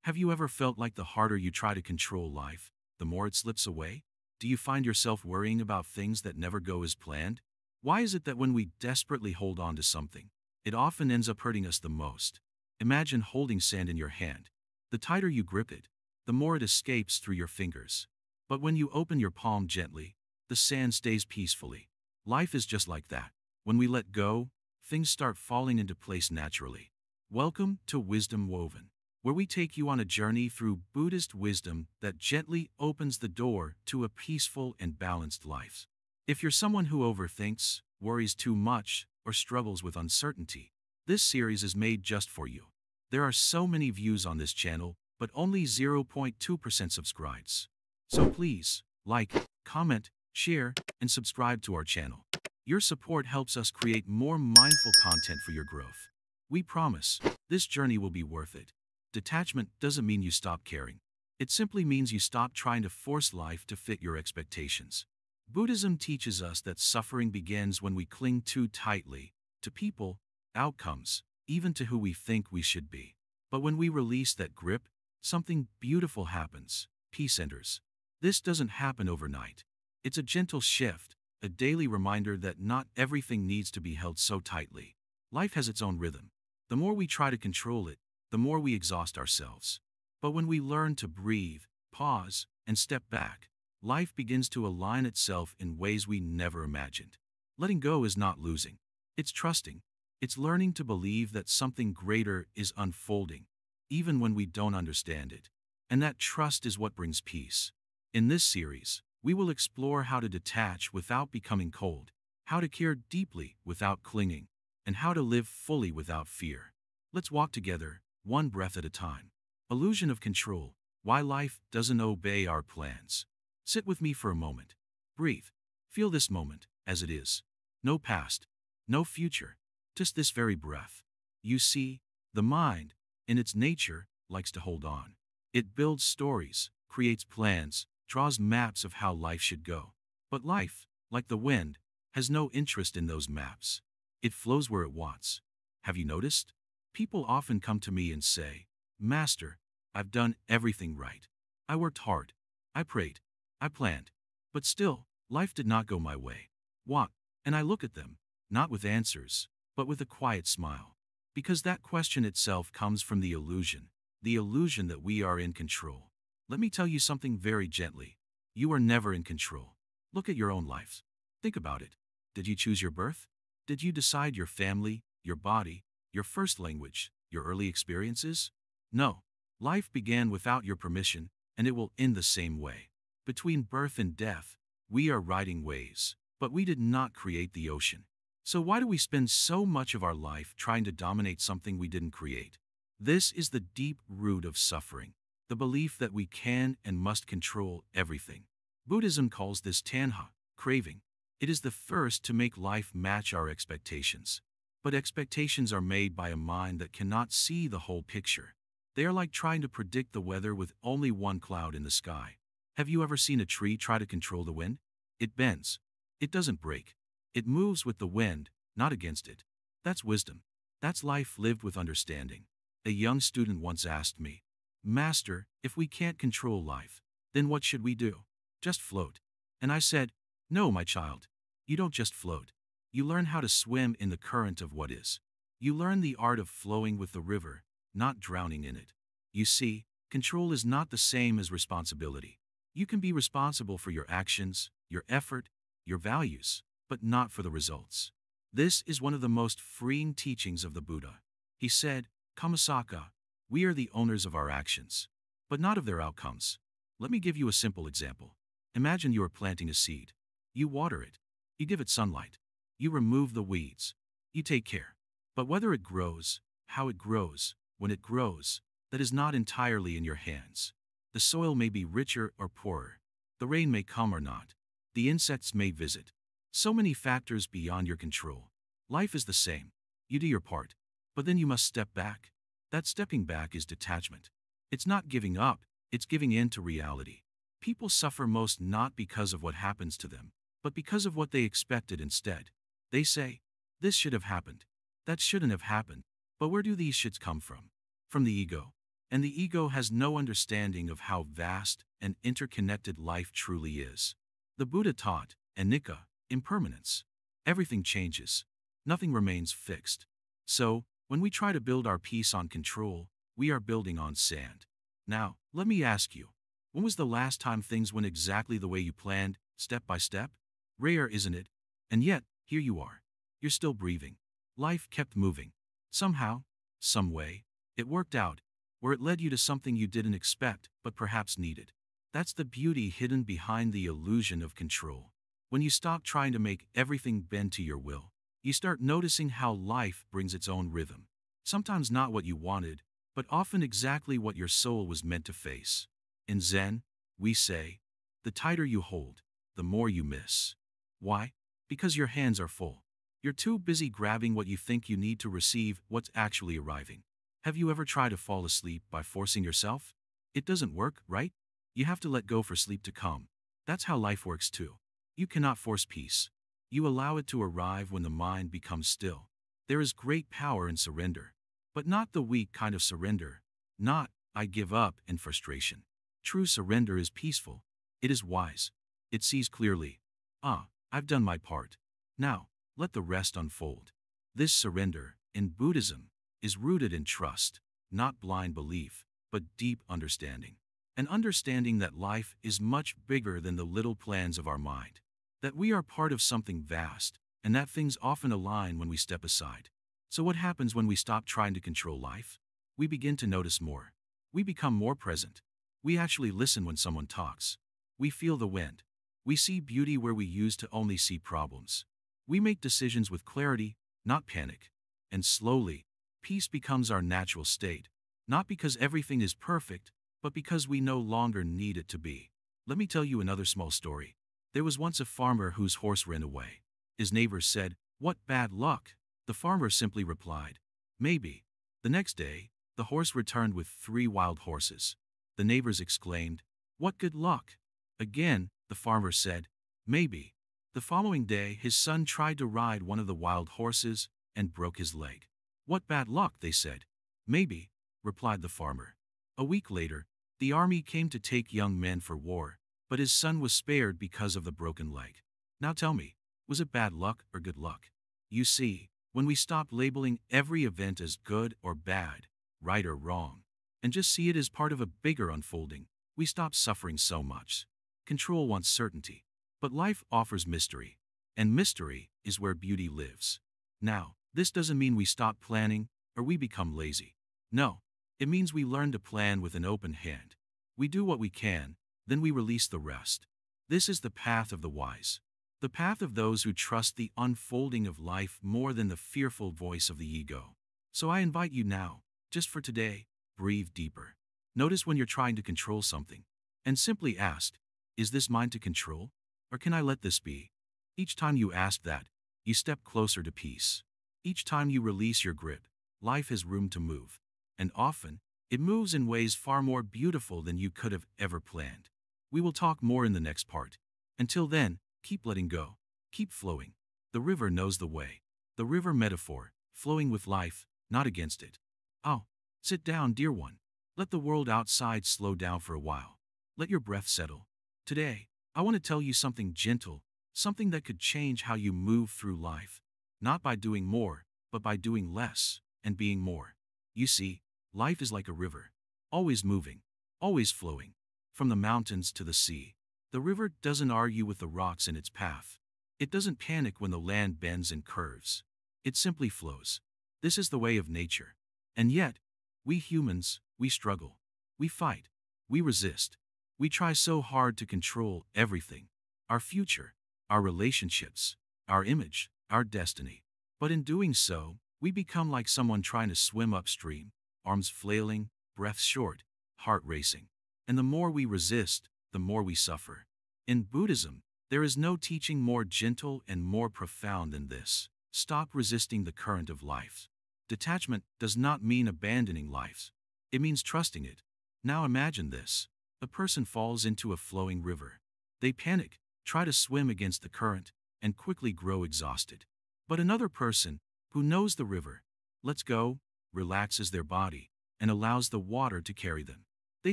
Have you ever felt like the harder you try to control life, the more it slips away? Do you find yourself worrying about things that never go as planned? Why is it that when we desperately hold on to something, it often ends up hurting us the most? Imagine holding sand in your hand. The tighter you grip it, the more it escapes through your fingers. But when you open your palm gently, the sand stays peacefully. Life is just like that. When we let go, things start falling into place naturally. Welcome to Wisdom Woven, where we take you on a journey through Buddhist wisdom that gently opens the door to a peaceful and balanced life. If you're someone who overthinks, worries too much, or struggles with uncertainty, this series is made just for you. There are so many views on this channel, but only 0.2% subscribes. So please, like, comment, share, and subscribe to our channel. Your support helps us create more mindful content for your growth. We promise, this journey will be worth it. Detachment doesn't mean you stop caring. It simply means you stop trying to force life to fit your expectations. Buddhism teaches us that suffering begins when we cling too tightly to people, outcomes, even to who we think we should be. But when we release that grip, something beautiful happens. Peace enters. This doesn't happen overnight. It's a gentle shift, a daily reminder that not everything needs to be held so tightly. Life has its own rhythm. The more we try to control it, the more we exhaust ourselves. But when we learn to breathe, pause, and step back, life begins to align itself in ways we never imagined. Letting go is not losing. It's trusting. It's learning to believe that something greater is unfolding, even when we don't understand it. And that trust is what brings peace. In this series, we will explore how to detach without becoming cold, how to care deeply without clinging, and how to live fully without fear. Let's walk together, one breath at a time. Illusion of control, why life doesn't obey our plans. Sit with me for a moment. Breathe. Feel this moment as it is. No past, no future, just this very breath. You see, the mind, in its nature, likes to hold on. It builds stories, creates plans, draws maps of how life should go. But life, like the wind, has no interest in those maps. It flows where it wants. Have you noticed? People often come to me and say, "Master, I've done everything right. I worked hard. I prayed. I planned. But still, life did not go my way. What?" And I look at them, not with answers, but with a quiet smile. Because that question itself comes from the illusion that we are in control. Let me tell you something very gently. You are never in control. Look at your own life. Think about it. Did you choose your birth? Did you decide your family, your body, your first language, your early experiences? No. Life began without your permission, and it will end the same way. Between birth and death, we are riding waves, but we did not create the ocean. So why do we spend so much of our life trying to dominate something we didn't create? This is the deep root of suffering, the belief that we can and must control everything. Buddhism calls this tanha, craving. It is the first to make life match our expectations. But expectations are made by a mind that cannot see the whole picture. They are like trying to predict the weather with only one cloud in the sky. Have you ever seen a tree try to control the wind? It bends. It doesn't break. It moves with the wind, not against it. That's wisdom. That's life lived with understanding. A young student once asked me, "Master, if we can't control life, then what should we do? Just float?" And I said, "No, my child. You don't just float. You learn how to swim in the current of what is. You learn the art of flowing with the river, not drowning in it." You see, control is not the same as responsibility. You can be responsible for your actions, your effort, your values, but not for the results. This is one of the most freeing teachings of the Buddha. He said, "Kammasaka, we are the owners of our actions, but not of their outcomes." Let me give you a simple example. Imagine you are planting a seed. You water it. You give it sunlight. You remove the weeds. You take care. But whether it grows, how it grows, when it grows, that is not entirely in your hands. The soil may be richer or poorer. The rain may come or not. The insects may visit. So many factors beyond your control. Life is the same. You do your part, but then you must step back. That stepping back is detachment. It's not giving up, it's giving in to reality. People suffer most not because of what happens to them, but because of what they expected instead. They say, "This should have happened. That shouldn't have happened." But where do these shoulds come from? From the ego. and the ego has no understanding of how vast and interconnected life truly is. The Buddha taught, anicca, impermanence. Everything changes. Nothing remains fixed. So, when we try to build our peace on control, we are building on sand. Now, let me ask you, when was the last time things went exactly the way you planned, step by step? Rare, isn't it? And yet, here you are. You're still breathing. Life kept moving. Somehow, some way, it worked out, where it led you to something you didn't expect but perhaps needed. That's the beauty hidden behind the illusion of control. When you stop trying to make everything bend to your will, you start noticing how life brings its own rhythm. Sometimes not what you wanted, but often exactly what your soul was meant to face. In Zen, we say, the tighter you hold, the more you miss. Why? Because your hands are full. You're too busy grabbing what you think you need to receive what's actually arriving. Have you ever tried to fall asleep by forcing yourself? It doesn't work, right? You have to let go for sleep to come. That's how life works too. You cannot force peace. You allow it to arrive when the mind becomes still. There is great power in surrender, but not the weak kind of surrender. Not, I give up, in frustration. True surrender is peaceful. It is wise. It sees clearly. I've done my part. Now, let the rest unfold. This surrender, in Buddhism, is rooted in trust, not blind belief, but deep understanding. An understanding that life is much bigger than the little plans of our mind. That we are part of something vast, and that things often align when we step aside. So what happens when we stop trying to control life? We begin to notice more. We become more present. We actually listen when someone talks. We feel the wind. We see beauty where we used to only see problems. We make decisions with clarity, not panic. And slowly, peace becomes our natural state, not because everything is perfect, but because we no longer need it to be. Let me tell you another small story. There was once a farmer whose horse ran away. His neighbors said, "What bad luck?" The farmer simply replied, "Maybe." The next day, the horse returned with 3 wild horses. The neighbors exclaimed, "What good luck?" Again, the farmer said, "Maybe." The following day, his son tried to ride one of the wild horses and broke his leg. "What bad luck?" they said. "Maybe," replied the farmer. A week later, the army came to take young men for war, but his son was spared because of the broken leg. Now tell me, was it bad luck or good luck? You see, when we stop labeling every event as good or bad, right or wrong, and just see it as part of a bigger unfolding, we stop suffering so much. Control wants certainty, but life offers mystery, and mystery is where beauty lives. Now, this doesn't mean we stop planning or we become lazy. No, it means we learn to plan with an open hand. We do what we can, then we release the rest. This is the path of the wise. The path of those who trust the unfolding of life more than the fearful voice of the ego. So I invite you now, just for today, breathe deeper. Notice when you're trying to control something, and simply ask, is this mine to control, or can I let this be? Each time you ask that, you step closer to peace. Each time you release your grip, life has room to move. And often, it moves in ways far more beautiful than you could have ever planned. We will talk more in the next part. Until then, keep letting go. Keep flowing. The river knows the way. The river metaphor, flowing with life, not against it. Oh, sit down, dear one. Let the world outside slow down for a while. Let your breath settle. Today, I want to tell you something gentle, something that could change how you move through life. Not by doing more, but by doing less and being more. You see, life is like a river, always moving, always flowing, from the mountains to the sea. The river doesn't argue with the rocks in its path. It doesn't panic when the land bends and curves. It simply flows. This is the way of nature. And yet, we humans, we struggle. We fight. We resist. We try so hard to control everything. Our future, our relationships, our image, our destiny. But in doing so, we become like someone trying to swim upstream, arms flailing, breath short, heart racing. And the more we resist, the more we suffer. In Buddhism, there is no teaching more gentle and more profound than this. Stop resisting the current of life. Detachment does not mean abandoning life. It means trusting it. Now imagine this. A person falls into a flowing river. They panic, try to swim against the current, and quickly grow exhausted. But another person, who knows the river, lets go, relaxes their body, and allows the water to carry them. They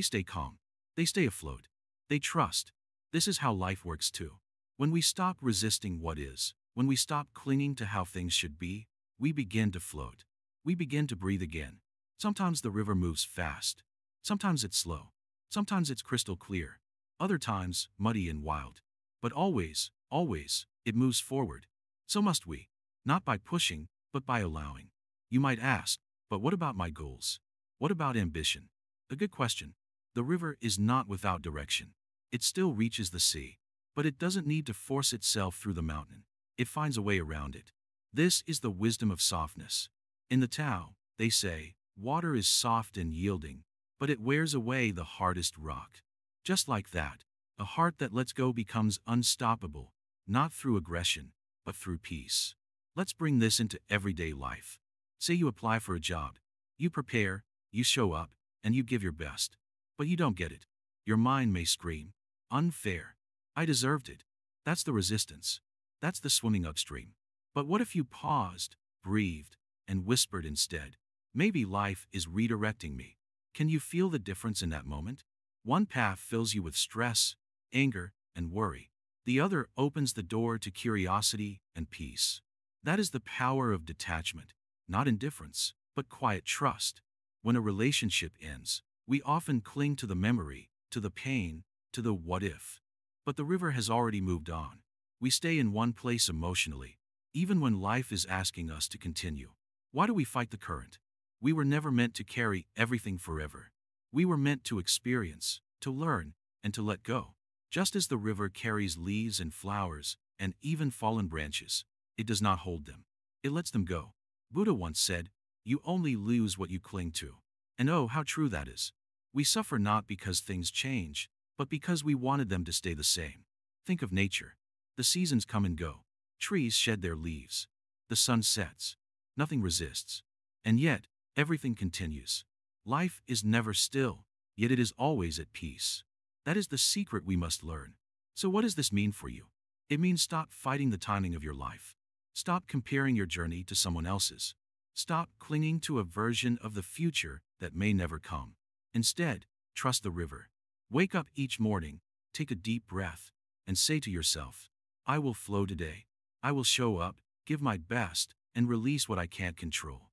stay calm. They stay afloat. They trust. This is how life works too. When we stop resisting what is, when we stop clinging to how things should be, we begin to float. We begin to breathe again. Sometimes the river moves fast. Sometimes it's slow. Sometimes it's crystal clear. Other times, muddy and wild. But always, always, it moves forward. So must we. Not by pushing, but by allowing. You might ask, but what about my goals? What about ambition? A good question. The river is not without direction. It still reaches the sea. But it doesn't need to force itself through the mountain. It finds a way around it. This is the wisdom of softness. In the Tao, they say, water is soft and yielding, but it wears away the hardest rock. Just like that, a heart that lets go becomes unstoppable, not through aggression, but through peace. Let's bring this into everyday life. Say you apply for a job. You prepare, you show up, and you give your best. But you don't get it. Your mind may scream, unfair. I deserved it. That's the resistance. That's the swimming upstream. But what if you paused, breathed, and whispered instead? Maybe life is redirecting me. Can you feel the difference in that moment? One path fills you with stress, anger, and worry. The other opens the door to curiosity and peace. That is the power of detachment, not indifference, but quiet trust. When a relationship ends, we often cling to the memory, to the pain, to the what if. But the river has already moved on. We stay in one place emotionally, even when life is asking us to continue. Why do we fight the current? We were never meant to carry everything forever. We were meant to experience, to learn, and to let go. Just as the river carries leaves and flowers, and even fallen branches, it does not hold them. It lets them go. Buddha once said, "You only lose what you cling to." And oh, how true that is. We suffer not because things change, but because we wanted them to stay the same. Think of nature. The seasons come and go. Trees shed their leaves. The sun sets. Nothing resists. And yet, everything continues. Life is never still, yet it is always at peace. That is the secret we must learn. So what does this mean for you? It means stop fighting the timing of your life. Stop comparing your journey to someone else's. Stop clinging to a version of the future that may never come. Instead, trust the river. Wake up each morning, take a deep breath, and say to yourself, I will flow today. I will show up, give my best, and release what I can't control.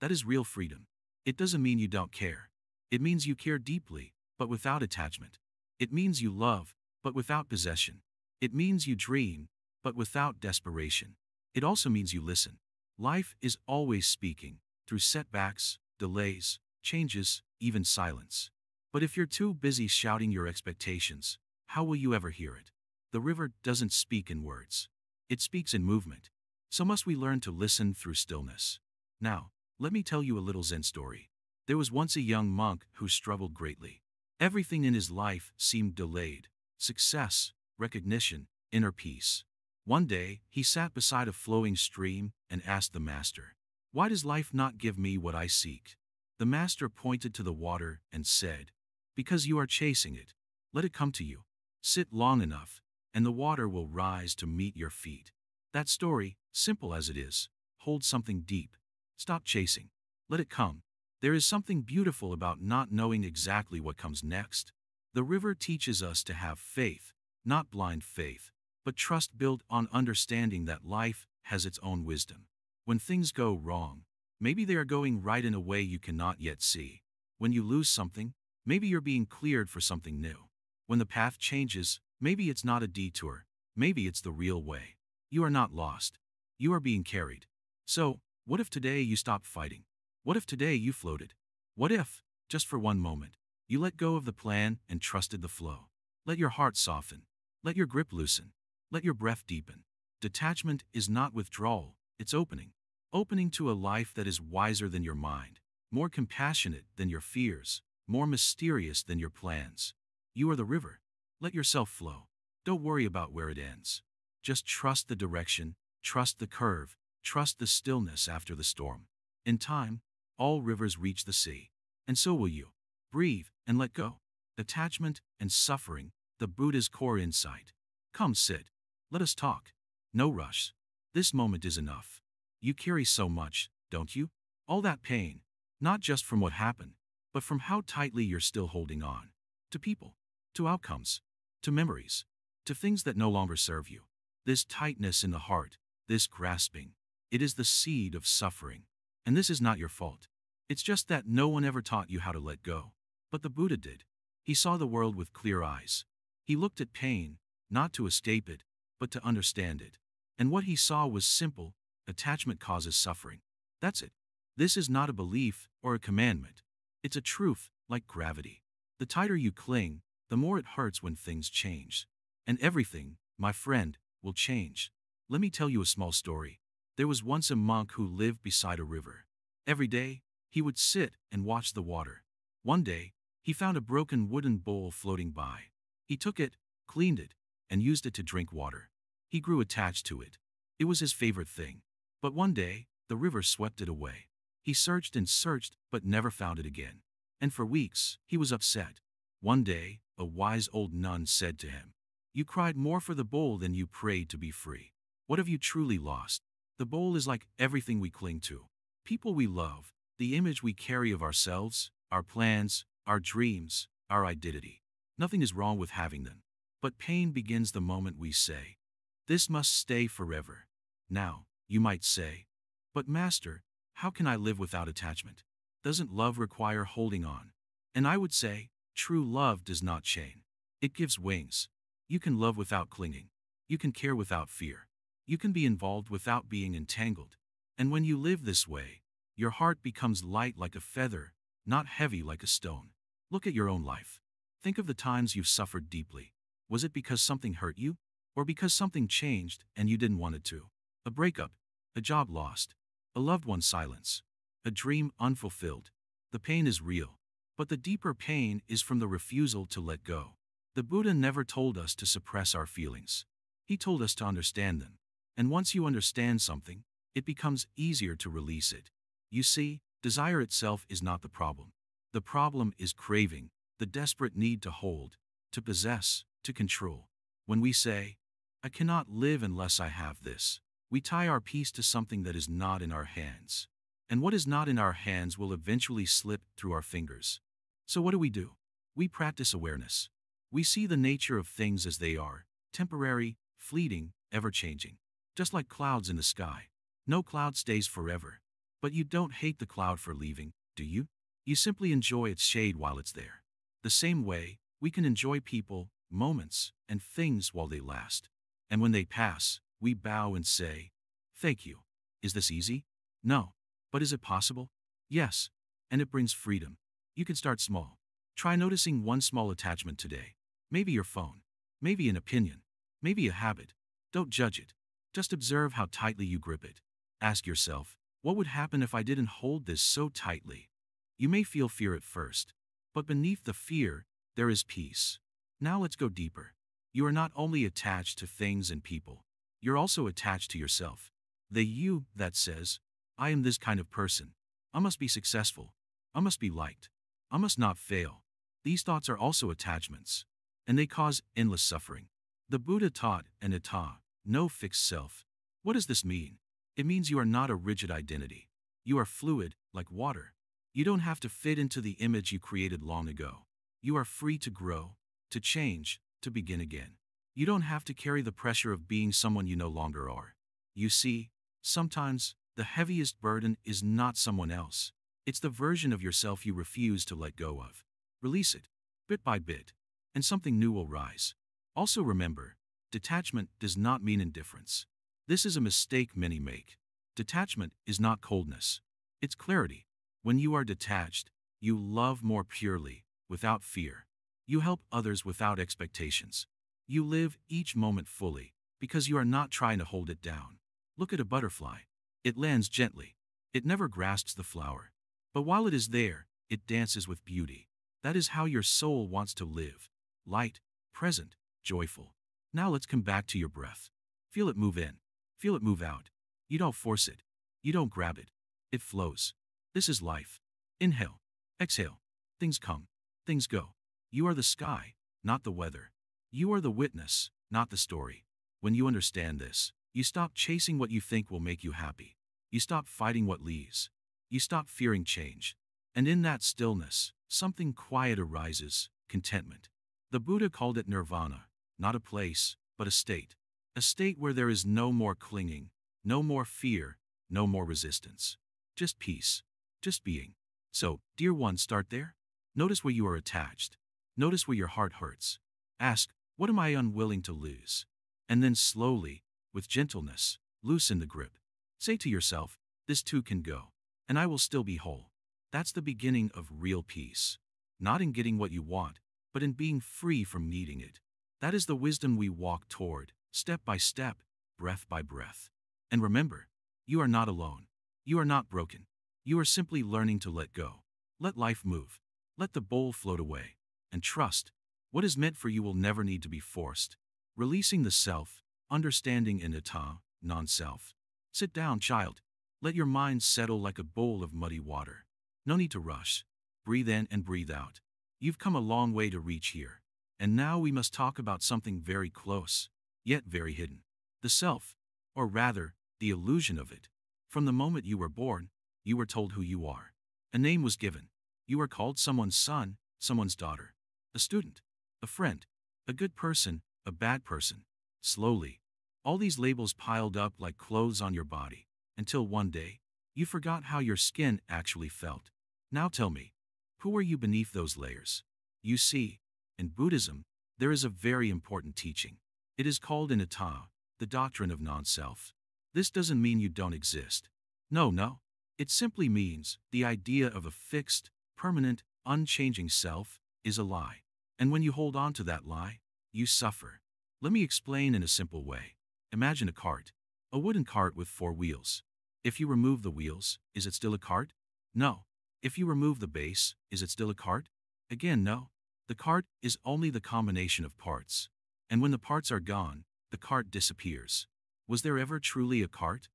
That is real freedom. It doesn't mean you don't care. It means you care deeply, but without attachment. It means you love, but without possession. It means you dream, but without desperation. It also means you listen. Life is always speaking, through setbacks, delays, changes, even silence. But if you're too busy shouting your expectations, how will you ever hear it? The river doesn't speak in words. It speaks in movement. So must we learn to listen through stillness. Now, let me tell you a little Zen story. There was once a young monk who struggled greatly. Everything in his life seemed delayed. Success, recognition, inner peace. One day, he sat beside a flowing stream and asked the master, "Why does life not give me what I seek?" The master pointed to the water and said, "Because you are chasing it. Let it come to you. Sit long enough, and the water will rise to meet your feet." That story, simple as it is, holds something deep. Stop chasing. Let it come. There is something beautiful about not knowing exactly what comes next. The river teaches us to have faith, not blind faith, but trust built on understanding that life has its own wisdom. When things go wrong, maybe they are going right in a way you cannot yet see. When you lose something, maybe you're being cleared for something new. When the path changes, maybe it's not a detour, maybe it's the real way. You are not lost. You are being carried. So, what if today you stopped fighting? What if today you floated? What if, just for one moment, you let go of the plan and trusted the flow? Let your heart soften. Let your grip loosen. Let your breath deepen. Detachment is not withdrawal, it's opening. Opening to a life that is wiser than your mind, more compassionate than your fears, more mysterious than your plans. You are the river. Let yourself flow. Don't worry about where it ends. Just trust the direction, trust the curve, trust the stillness after the storm. In time, all rivers reach the sea. And so will you. Breathe and let go. Attachment and suffering, the Buddha's core insight. Come sit. Let us talk. No rush. This moment is enough. You carry so much, don't you? All that pain, not just from what happened, but from how tightly you're still holding on. To people, to outcomes, to memories, to things that no longer serve you. This tightness in the heart, this grasping, it is the seed of suffering. And this is not your fault. It's just that no one ever taught you how to let go. But the Buddha did. He saw the world with clear eyes. He looked at pain, not to escape it, but to understand it. And what he saw was simple: attachment causes suffering. That's it. This is not a belief or a commandment. It's a truth, like gravity. The tighter you cling, the more it hurts when things change. And everything, my friend, will change. Let me tell you a small story. There was once a monk who lived beside a river. Every day, he would sit and watch the water. One day, he found a broken wooden bowl floating by. He took it, cleaned it, and used it to drink water. He grew attached to it. It was his favorite thing. But one day, the river swept it away. He searched and searched, but never found it again. And for weeks, he was upset. One day, a wise old nun said to him, "You cried more for the bowl than you prayed to be free. What have you truly lost?" The bowl is like everything we cling to. People we love, the image we carry of ourselves, our plans, our dreams, our identity. Nothing is wrong with having them. But pain begins the moment we say, "This must stay forever." Now, you might say, "But Master, how can I live without attachment? Doesn't love require holding on?" And I would say, true love does not chain. It gives wings. You can love without clinging. You can care without fear. You can be involved without being entangled. And when you live this way, your heart becomes light like a feather, not heavy like a stone. Look at your own life. Think of the times you've suffered deeply. Was it because something hurt you? Or because something changed and you didn't want it to? A breakup, a job lost, a loved one's silence, a dream unfulfilled. The pain is real. But the deeper pain is from the refusal to let go. The Buddha never told us to suppress our feelings. He told us to understand them. And once you understand something, it becomes easier to release it. You see, desire itself is not the problem. The problem is craving, the desperate need to hold, to possess, to control. When we say, "I cannot live unless I have this," we tie our peace to something that is not in our hands. And what is not in our hands will eventually slip through our fingers. So what do? We practice awareness. We see the nature of things as they are, temporary, fleeting, ever-changing. Just like clouds in the sky. No cloud stays forever. But you don't hate the cloud for leaving, do you? You simply enjoy its shade while it's there. The same way, we can enjoy people, moments, and things while they last. And when they pass, we bow and say, "Thank you." Is this easy? No. But is it possible? Yes. And it brings freedom. You can start small. Try noticing one small attachment today. Maybe your phone. Maybe an opinion. Maybe a habit. Don't judge it. Just observe how tightly you grip it. Ask yourself, what would happen if I didn't hold this so tightly? You may feel fear at first, but beneath the fear, there is peace. Now let's go deeper. You are not only attached to things and people, you're also attached to yourself. The you that says, "I am this kind of person. I must be successful. I must be liked. I must not fail." These thoughts are also attachments, and they cause endless suffering. The Buddha taught anatta, no fixed self. What does this mean? It means you are not a rigid identity. You are fluid, like water. You don't have to fit into the image you created long ago. You are free to grow, to change, to begin again. You don't have to carry the pressure of being someone you no longer are. You see, sometimes, the heaviest burden is not someone else. It's the version of yourself you refuse to let go of. Release it, bit by bit, and something new will rise. Also remember, detachment does not mean indifference. This is a mistake many make. Detachment is not coldness. It's clarity. When you are detached, you love more purely, without fear. You help others without expectations. You live each moment fully, because you are not trying to hold it down. Look at a butterfly. It lands gently. It never grasps the flower. But while it is there, it dances with beauty. That is how your soul wants to live. Light, present, joyful. Now let's come back to your breath. Feel it move in. Feel it move out. You don't force it. You don't grab it. It flows. This is life. Inhale. Exhale. Things come. Things go. You are the sky, not the weather. You are the witness, not the story. When you understand this, you stop chasing what you think will make you happy. You stop fighting what leaves. You stop fearing change. And in that stillness, something quiet arises, contentment. The Buddha called it nirvana, not a place, but a state. A state where there is no more clinging, no more fear, no more resistance. Just peace. Just being. So, dear one, start there. Notice where you are attached. Notice where your heart hurts. Ask, what am I unwilling to lose? And then slowly, with gentleness, loosen the grip. Say to yourself, this too can go, and I will still be whole. That's the beginning of real peace. Not in getting what you want, but in being free from needing it. That is the wisdom we walk toward, step by step, breath by breath. And remember, you are not alone. You are not broken. You are simply learning to let go. Let life move. Let the bowl float away. And trust, what is meant for you will never need to be forced. Releasing the self, understanding anatta, non-self. Sit down, child. Let your mind settle like a bowl of muddy water. No need to rush. Breathe in and breathe out. You've come a long way to reach here. And now we must talk about something very close, yet very hidden. The self, or rather, the illusion of it. From the moment you were born, you were told who you are. A name was given. You are called someone's son, someone's daughter, a student, a friend, a good person, a bad person. Slowly, all these labels piled up like clothes on your body, until one day, you forgot how your skin actually felt. Now tell me, who are you beneath those layers? You see, in Buddhism, there is a very important teaching. It is called anatta, the doctrine of non-self. This doesn't mean you don't exist. No. It simply means the idea of a fixed, permanent, unchanging self is a lie. And when you hold on to that lie, you suffer. Let me explain in a simple way. Imagine a cart, a wooden cart with 4 wheels. If you remove the wheels, is it still a cart? No. If you remove the base, is it still a cart? Again, no. The cart is only the combination of parts. And when the parts are gone, the cart disappears. Was there ever truly a cart?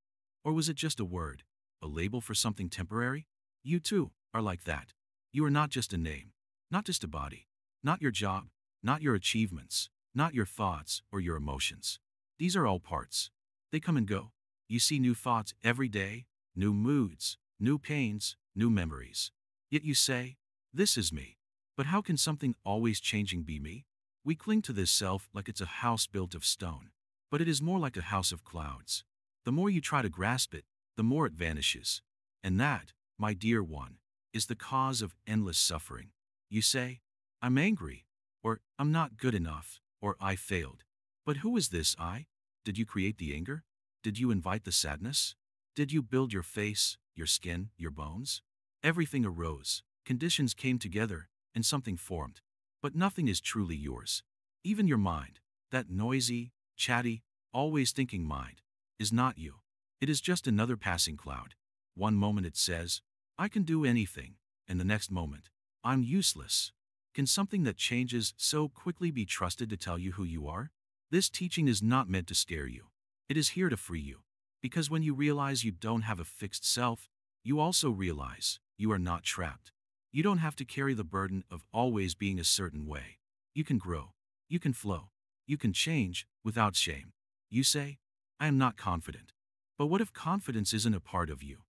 Or was it just a word, a label for something temporary? You too are like that. You are not just a name, not just a body, not your job, not your achievements, not your thoughts or your emotions. These are all parts. They come and go. You see new thoughts every day, new moods, new pains, new memories. Yet you say, this is me. But how can something always changing be me? We cling to this self like it's a house built of stone. But it is more like a house of clouds. The more you try to grasp it, the more it vanishes. And that, my dear one, is the cause of endless suffering. You say, I'm angry, or I'm not good enough, or I failed. But who is this I? Did you create the anger? Did you invite the sadness? Did you build your face, your skin, your bones? Everything arose, conditions came together, and something formed. But nothing is truly yours. Even your mind, that noisy, chatty, always thinking mind, is not you. It is just another passing cloud. One moment it says, I can do anything, and the next moment, I'm useless. Can something that changes so quickly be trusted to tell you who you are? This teaching is not meant to scare you. It is here to free you. Because when you realize you don't have a fixed self, you also realize you are not trapped. You don't have to carry the burden of always being a certain way. You can grow. You can flow. You can change without shame. You say, I am not confident. But what if confidence isn't a part of you?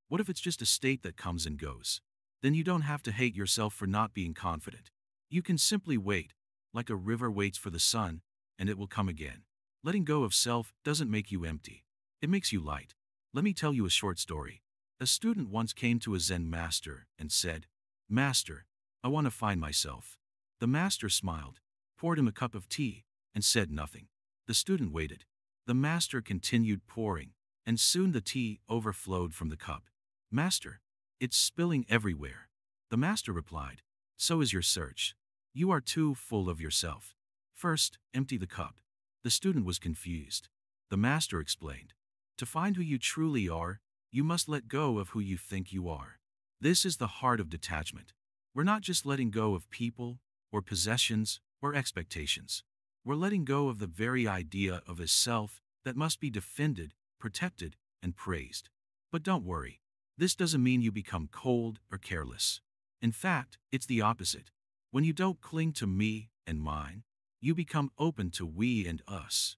What if it's just a state that comes and goes? Then you don't have to hate yourself for not being confident. You can simply wait, like a river waits for the sun, and it will come again. Letting go of self doesn't make you empty. It makes you light. Let me tell you a short story. A student once came to a Zen master and said, Master, I want to find myself. The master smiled, poured him a cup of tea, and said nothing. The student waited. The master continued pouring, and soon the tea overflowed from the cup. Master, it's spilling everywhere. The master replied, so is your search. You are too full of yourself. First, empty the cup. The student was confused. The master explained, to find who you truly are, you must let go of who you think you are. This is the heart of detachment. We're not just letting go of people, or possessions, or expectations. We're letting go of the very idea of a self that must be defended, protected, and praised. But don't worry. This doesn't mean you become cold or careless. In fact, it's the opposite. When you don't cling to me and mine, you become open to we and us.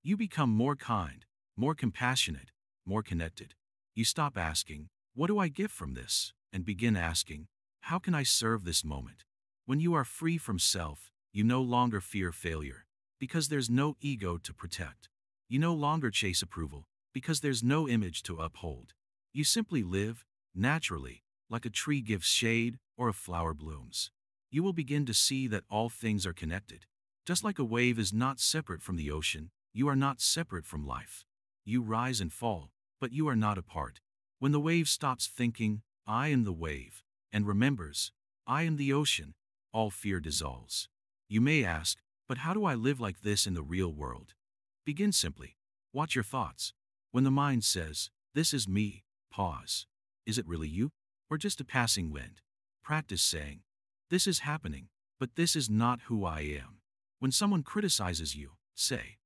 You become more kind, more compassionate, more connected. You stop asking, what do I get from this? and begin asking, how can I serve this moment? When you are free from self, you no longer fear failure, because there's no ego to protect. You no longer chase approval, because there's no image to uphold. You simply live, naturally, like a tree gives shade or a flower blooms. You will begin to see that all things are connected. Just like a wave is not separate from the ocean, you are not separate from life. You rise and fall, but you are not apart. When the wave stops thinking, I am the wave, and remembers, I am the ocean, all fear dissolves. You may ask, but how do I live like this in the real world? Begin simply. Watch your thoughts. When the mind says, this is me, pause. Is it really you? Or just a passing wind? Practice saying, this is happening, but this is not who I am. When someone criticizes you, say,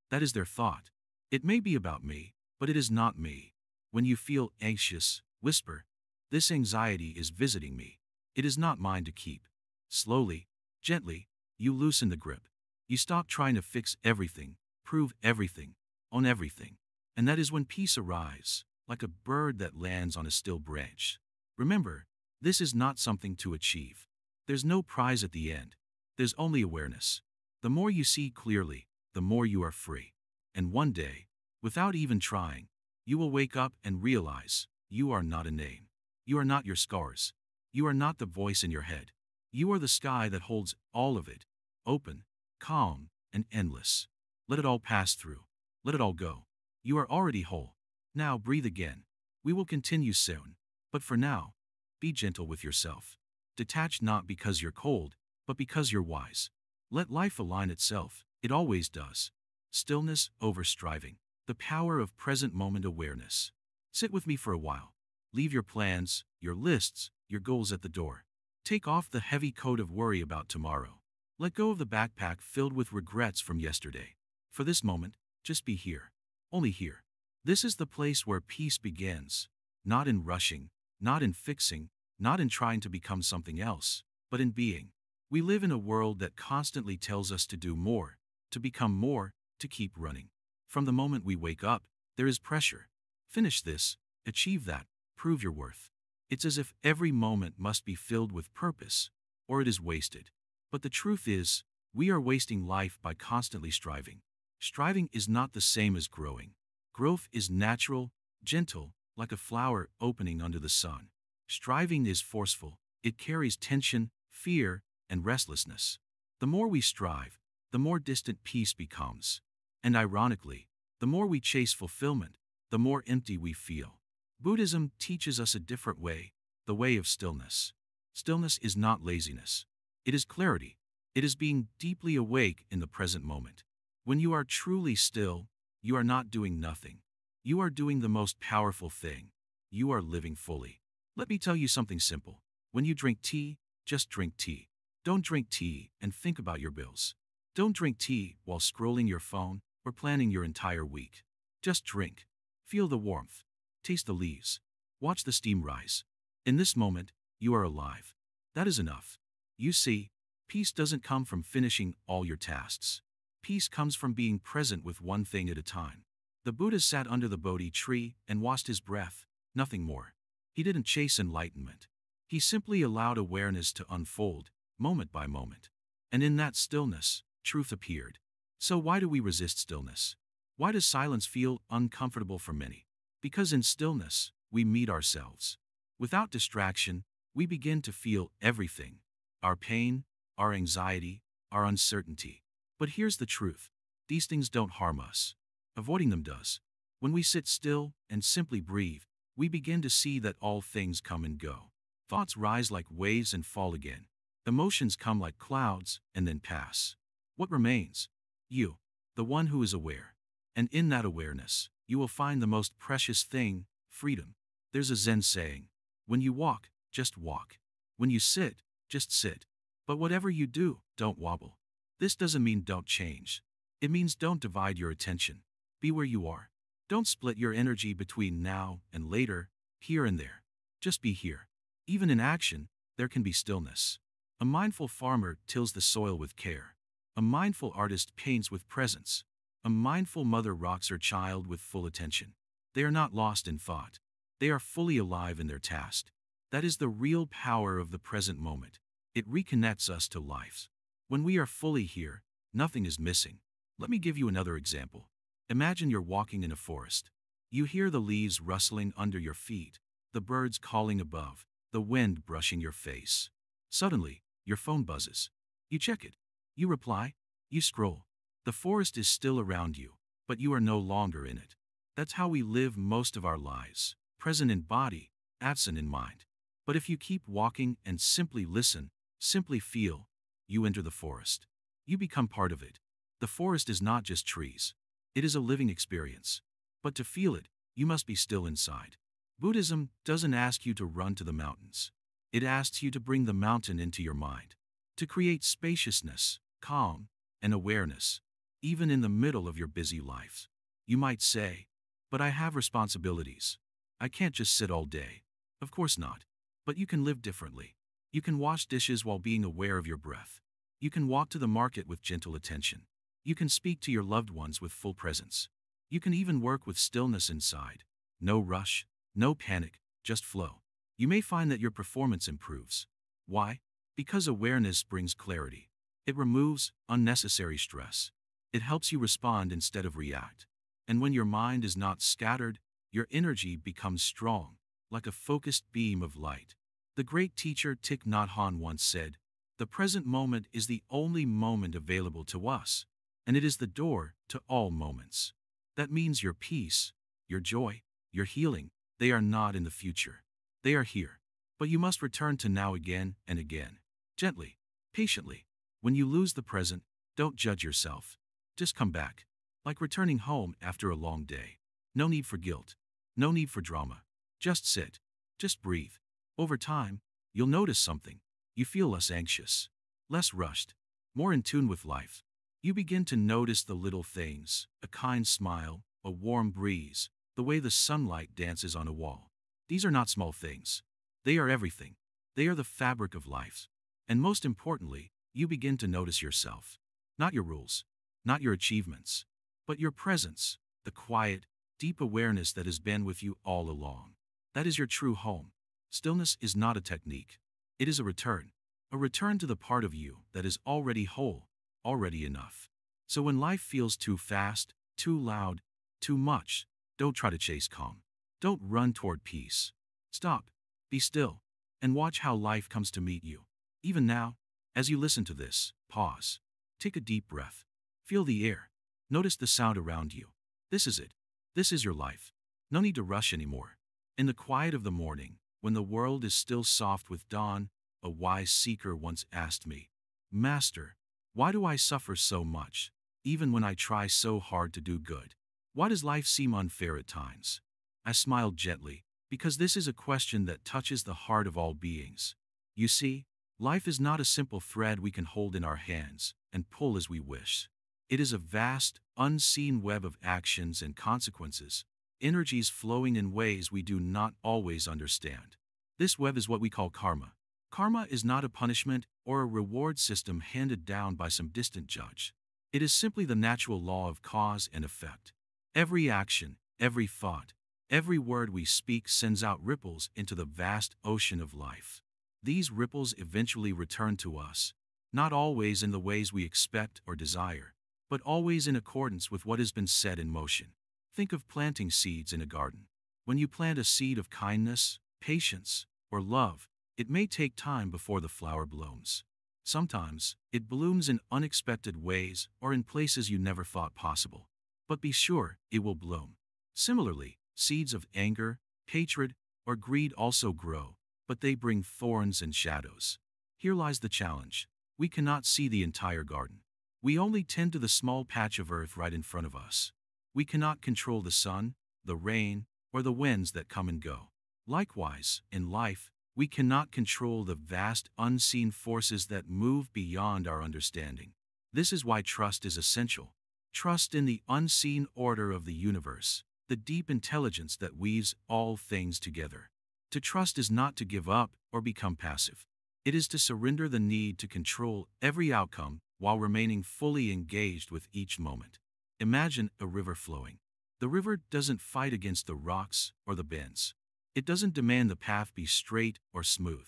that is their thought. It may be about me, but it is not me. When you feel anxious, whisper, this anxiety is visiting me. It is not mine to keep. Slowly, gently, you loosen the grip. You stop trying to fix everything, prove everything, own everything. And that is when peace arrives, like a bird that lands on a still branch. Remember, this is not something to achieve. There's no prize at the end. There's only awareness. The more you see clearly, the more you are free. And one day, without even trying, you will wake up and realize you are not a name. You are not your scars. You are not the voice in your head. You are the sky that holds all of it, open, calm, and endless. Let it all pass through. Let it all go. You are already whole. Now breathe again. We will continue soon. But for now, be gentle with yourself. Detach not because you're cold, but because you're wise. Let life align itself. It always does. Stillness over striving. The power of present moment awareness. Sit with me for a while. Leave your plans, your lists, your goals at the door. Take off the heavy coat of worry about tomorrow. Let go of the backpack filled with regrets from yesterday. For this moment, just be here. Only here. This is the place where peace begins. Not in rushing, not in fixing, not in trying to become something else, but in being. We live in a world that constantly tells us to do more, to become more, to keep running. From the moment we wake up, there is pressure. Finish this, achieve that, prove your worth. It's as if every moment must be filled with purpose, or it is wasted. But the truth is, we are wasting life by constantly striving. Striving is not the same as growing. Growth is natural, gentle, like a flower opening under the sun. Striving is forceful. It carries tension, fear, and restlessness. The more we strive, the more distant peace becomes. And ironically, the more we chase fulfillment, the more empty we feel. Buddhism teaches us a different way, the way of stillness. Stillness is not laziness. It is clarity. It is being deeply awake in the present moment. When you are truly still, you are not doing nothing. You are doing the most powerful thing. You are living fully. Let me tell you something simple. When you drink tea, just drink tea. Don't drink tea and think about your bills. Don't drink tea while scrolling your phone or planning your entire week. Just drink. Feel the warmth. Taste the leaves. Watch the steam rise. In this moment, you are alive. That is enough. You see, peace doesn't come from finishing all your tasks. Peace comes from being present with one thing at a time. The Buddha sat under the Bodhi tree and watched his breath, nothing more. He didn't chase enlightenment. He simply allowed awareness to unfold, moment by moment. And in that stillness, truth appeared. So why do we resist stillness? Why does silence feel uncomfortable for many? Because in stillness, we meet ourselves. Without distraction, we begin to feel everything. Our pain, our anxiety, our uncertainty. But here's the truth. These things don't harm us. Avoiding them does. When we sit still and simply breathe, we begin to see that all things come and go. Thoughts rise like waves and fall again. Emotions come like clouds and then pass. What remains? You, the one who is aware. And in that awareness, you will find the most precious thing, freedom. There's a Zen saying, when you walk, just walk. When you sit, just sit. But whatever you do, don't wobble. This doesn't mean don't change. It means don't divide your attention. Be where you are. Don't split your energy between now and later, here and there. Just be here. Even in action, there can be stillness. A mindful farmer tills the soil with care. A mindful artist paints with presence. A mindful mother rocks her child with full attention. They are not lost in thought. They are fully alive in their task. That is the real power of the present moment. It reconnects us to life. When we are fully here, nothing is missing. Let me give you another example. Imagine you're walking in a forest. You hear the leaves rustling under your feet, the birds calling above, the wind brushing your face. Suddenly, your phone buzzes. You check it. You reply. You scroll. The forest is still around you, but you are no longer in it. That's how we live most of our lives, present in body, absent in mind. But if you keep walking and simply listen, simply feel, you enter the forest. You become part of it. The forest is not just trees. It is a living experience. But to feel it, you must be still inside. Buddhism doesn't ask you to run to the mountains. It asks you to bring the mountain into your mind, to create spaciousness, calm, and awareness, even in the middle of your busy life. You might say, but I have responsibilities. I can't just sit all day. Of course not. But you can live differently. You can wash dishes while being aware of your breath. You can walk to the market with gentle attention. You can speak to your loved ones with full presence. You can even work with stillness inside. No rush, no panic, just flow. You may find that your performance improves. Why? Because awareness brings clarity. It removes unnecessary stress. It helps you respond instead of react. And when your mind is not scattered, your energy becomes strong, like a focused beam of light. The great teacher Thich Nhat Hanh once said, "The present moment is the only moment available to us, and it is the door to all moments." That means your peace, your joy, your healing, they are not in the future. They are here. But you must return to now again and again. Gently, patiently. When you lose the present, don't judge yourself. Just come back. Like returning home after a long day. No need for guilt. No need for drama. Just sit. Just breathe. Over time, you'll notice something. You feel less anxious, less rushed, more in tune with life. You begin to notice the little things, a kind smile, a warm breeze, the way the sunlight dances on a wall. These are not small things. They are everything. They are the fabric of life. And most importantly, you begin to notice yourself. Not your rules, not your achievements, but your presence, the quiet, deep awareness that has been with you all along. That is your true home. Stillness is not a technique. It is a return to the part of you that is already whole, already enough. So when life feels too fast, too loud, too much, don't try to chase calm. Don't run toward peace. Stop, be still, and watch how life comes to meet you. Even now, as you listen to this, pause. Take a deep breath. Feel the air. Notice the sound around you. This is it. This is your life. No need to rush anymore. In the quiet of the morning, when the world is still soft with dawn, a wise seeker once asked me, "Master, why do I suffer so much, even when I try so hard to do good? Why does life seem unfair at times?" I smiled gently, because this is a question that touches the heart of all beings. You see, life is not a simple thread we can hold in our hands and pull as we wish. It is a vast, unseen web of actions and consequences, energies flowing in ways we do not always understand. This web is what we call karma. Karma is not a punishment or a reward system handed down by some distant judge. It is simply the natural law of cause and effect. Every action, every thought, every word we speak sends out ripples into the vast ocean of life. These ripples eventually return to us, not always in the ways we expect or desire, but always in accordance with what has been set in motion. Think of planting seeds in a garden. When you plant a seed of kindness, patience, or love, it may take time before the flower blooms. Sometimes, it blooms in unexpected ways or in places you never thought possible. But be sure, it will bloom. Similarly, seeds of anger, hatred, or greed also grow, but they bring thorns and shadows. Here lies the challenge. We cannot see the entire garden. We only tend to the small patch of earth right in front of us. We cannot control the sun, the rain, or the winds that come and go. Likewise, in life, we cannot control the vast unseen forces that move beyond our understanding. This is why trust is essential. Trust in the unseen order of the universe, the deep intelligence that weaves all things together. To trust is not to give up or become passive. It is to surrender the need to control every outcome while remaining fully engaged with each moment. Imagine a river flowing. The river doesn't fight against the rocks or the bends. It doesn't demand the path be straight or smooth.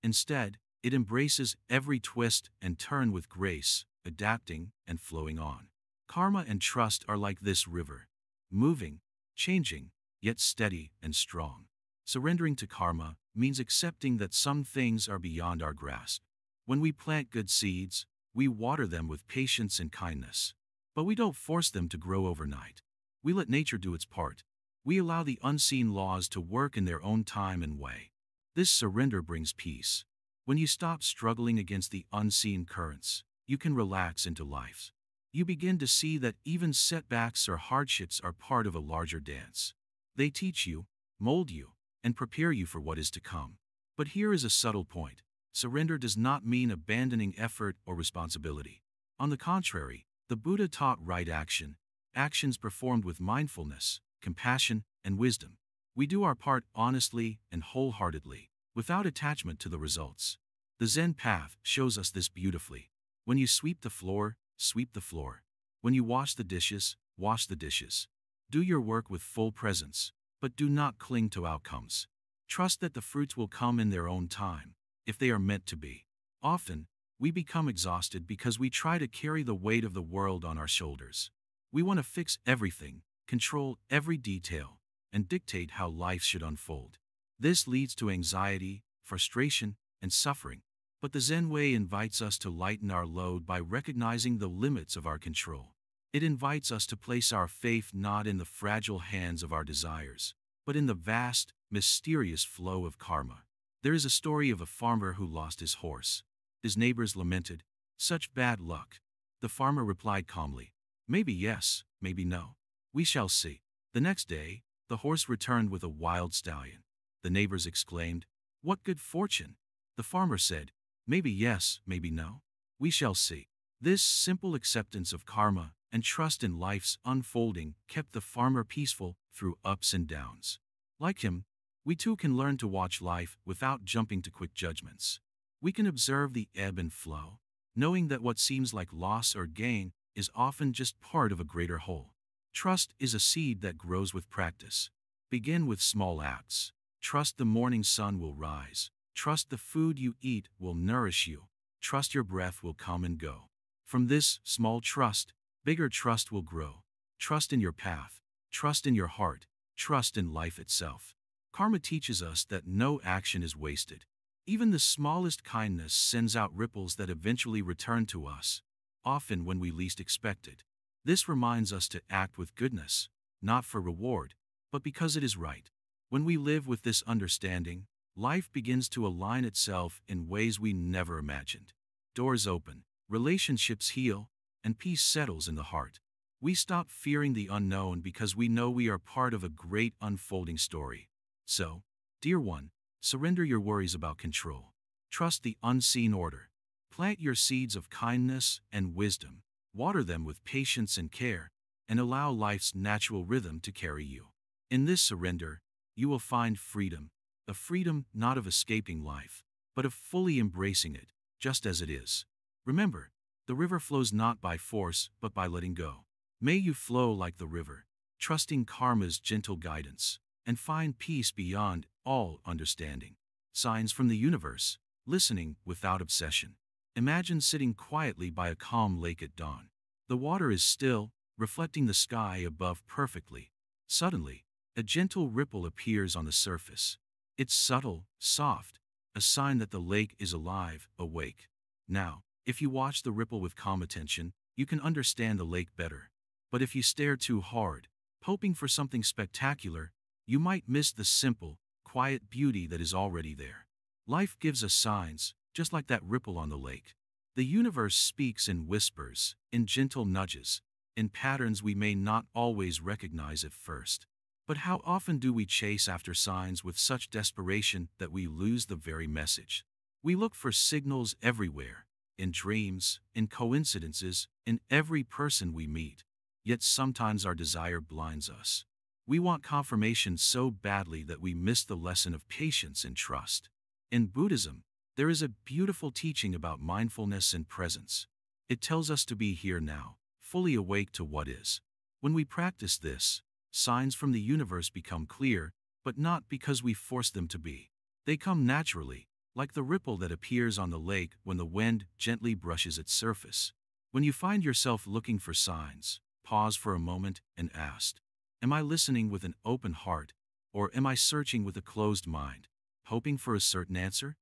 Instead, it embraces every twist and turn with grace, adapting and flowing on. Karma and trust are like this river, moving, changing, yet steady and strong. Surrendering to karma means accepting that some things are beyond our grasp. When we plant good seeds, we water them with patience and kindness. But we don't force them to grow overnight. We let nature do its part. We allow the unseen laws to work in their own time and way. This surrender brings peace. When you stop struggling against the unseen currents, you can relax into life. You begin to see that even setbacks or hardships are part of a larger dance. They teach you, mold you, and prepare you for what is to come. But here is a subtle point. Surrender does not mean abandoning effort or responsibility. On the contrary, the Buddha taught right action, actions performed with mindfulness, compassion, and wisdom. We do our part honestly and wholeheartedly, without attachment to the results. The Zen path shows us this beautifully. When you sweep the floor, sweep the floor. When you wash the dishes, wash the dishes. Do your work with full presence, but do not cling to outcomes. Trust that the fruits will come in their own time, if they are meant to be. Often, we become exhausted because we try to carry the weight of the world on our shoulders. We want to fix everything, control every detail, and dictate how life should unfold. This leads to anxiety, frustration, and suffering. But the Zen way invites us to lighten our load by recognizing the limits of our control. It invites us to place our faith not in the fragile hands of our desires, but in the vast, mysterious flow of karma. There is a story of a farmer who lost his horse. His neighbors lamented, "Such bad luck." The farmer replied calmly, "Maybe yes, maybe no. We shall see." The next day, the horse returned with a wild stallion. The neighbors exclaimed, "What good fortune!" The farmer said, "Maybe yes, maybe no. We shall see." This simple acceptance of karma and trust in life's unfolding kept the farmer peaceful through ups and downs. Like him, we too can learn to watch life without jumping to quick judgments. We can observe the ebb and flow, knowing that what seems like loss or gain is often just part of a greater whole. Trust is a seed that grows with practice. Begin with small acts. Trust the morning sun will rise. Trust the food you eat will nourish you. Trust your breath will come and go. From this small trust, bigger trust will grow. Trust in your path. Trust in your heart. Trust in life itself. Karma teaches us that no action is wasted. Even the smallest kindness sends out ripples that eventually return to us, often when we least expect it. This reminds us to act with goodness, not for reward, but because it is right. When we live with this understanding, life begins to align itself in ways we never imagined. Doors open, relationships heal, and peace settles in the heart. We stop fearing the unknown because we know we are part of a great unfolding story. So, dear one, surrender your worries about control. Trust the unseen order. Plant your seeds of kindness and wisdom. Water them with patience and care, and allow life's natural rhythm to carry you. In this surrender, you will find freedom, a freedom not of escaping life, but of fully embracing it, just as it is. Remember, the river flows not by force, but by letting go. May you flow like the river, trusting karma's gentle guidance, and find peace beyond all understanding. Signs from the universe, listening without obsession. Imagine sitting quietly by a calm lake at dawn. The water is still, reflecting the sky above perfectly. Suddenly, a gentle ripple appears on the surface. It's subtle, soft, a sign that the lake is alive, awake. Now, if you watch the ripple with calm attention, you can understand the lake better. But if you stare too hard, hoping for something spectacular, you might miss the simple, quiet beauty that is already there. Life gives us signs, just like that ripple on the lake. The universe speaks in whispers, in gentle nudges, in patterns we may not always recognize at first. But how often do we chase after signs with such desperation that we lose the very message? We look for signals everywhere, in dreams, in coincidences, in every person we meet. Yet sometimes our desire blinds us. We want confirmation so badly that we miss the lesson of patience and trust. In Buddhism, there is a beautiful teaching about mindfulness and presence. It tells us to be here now, fully awake to what is. When we practice this, signs from the universe become clear, but not because we force them to be. They come naturally, like the ripple that appears on the lake when the wind gently brushes its surface. When you find yourself looking for signs, pause for a moment and ask, am I listening with an open heart, or am I searching with a closed mind, hoping for a certain answer?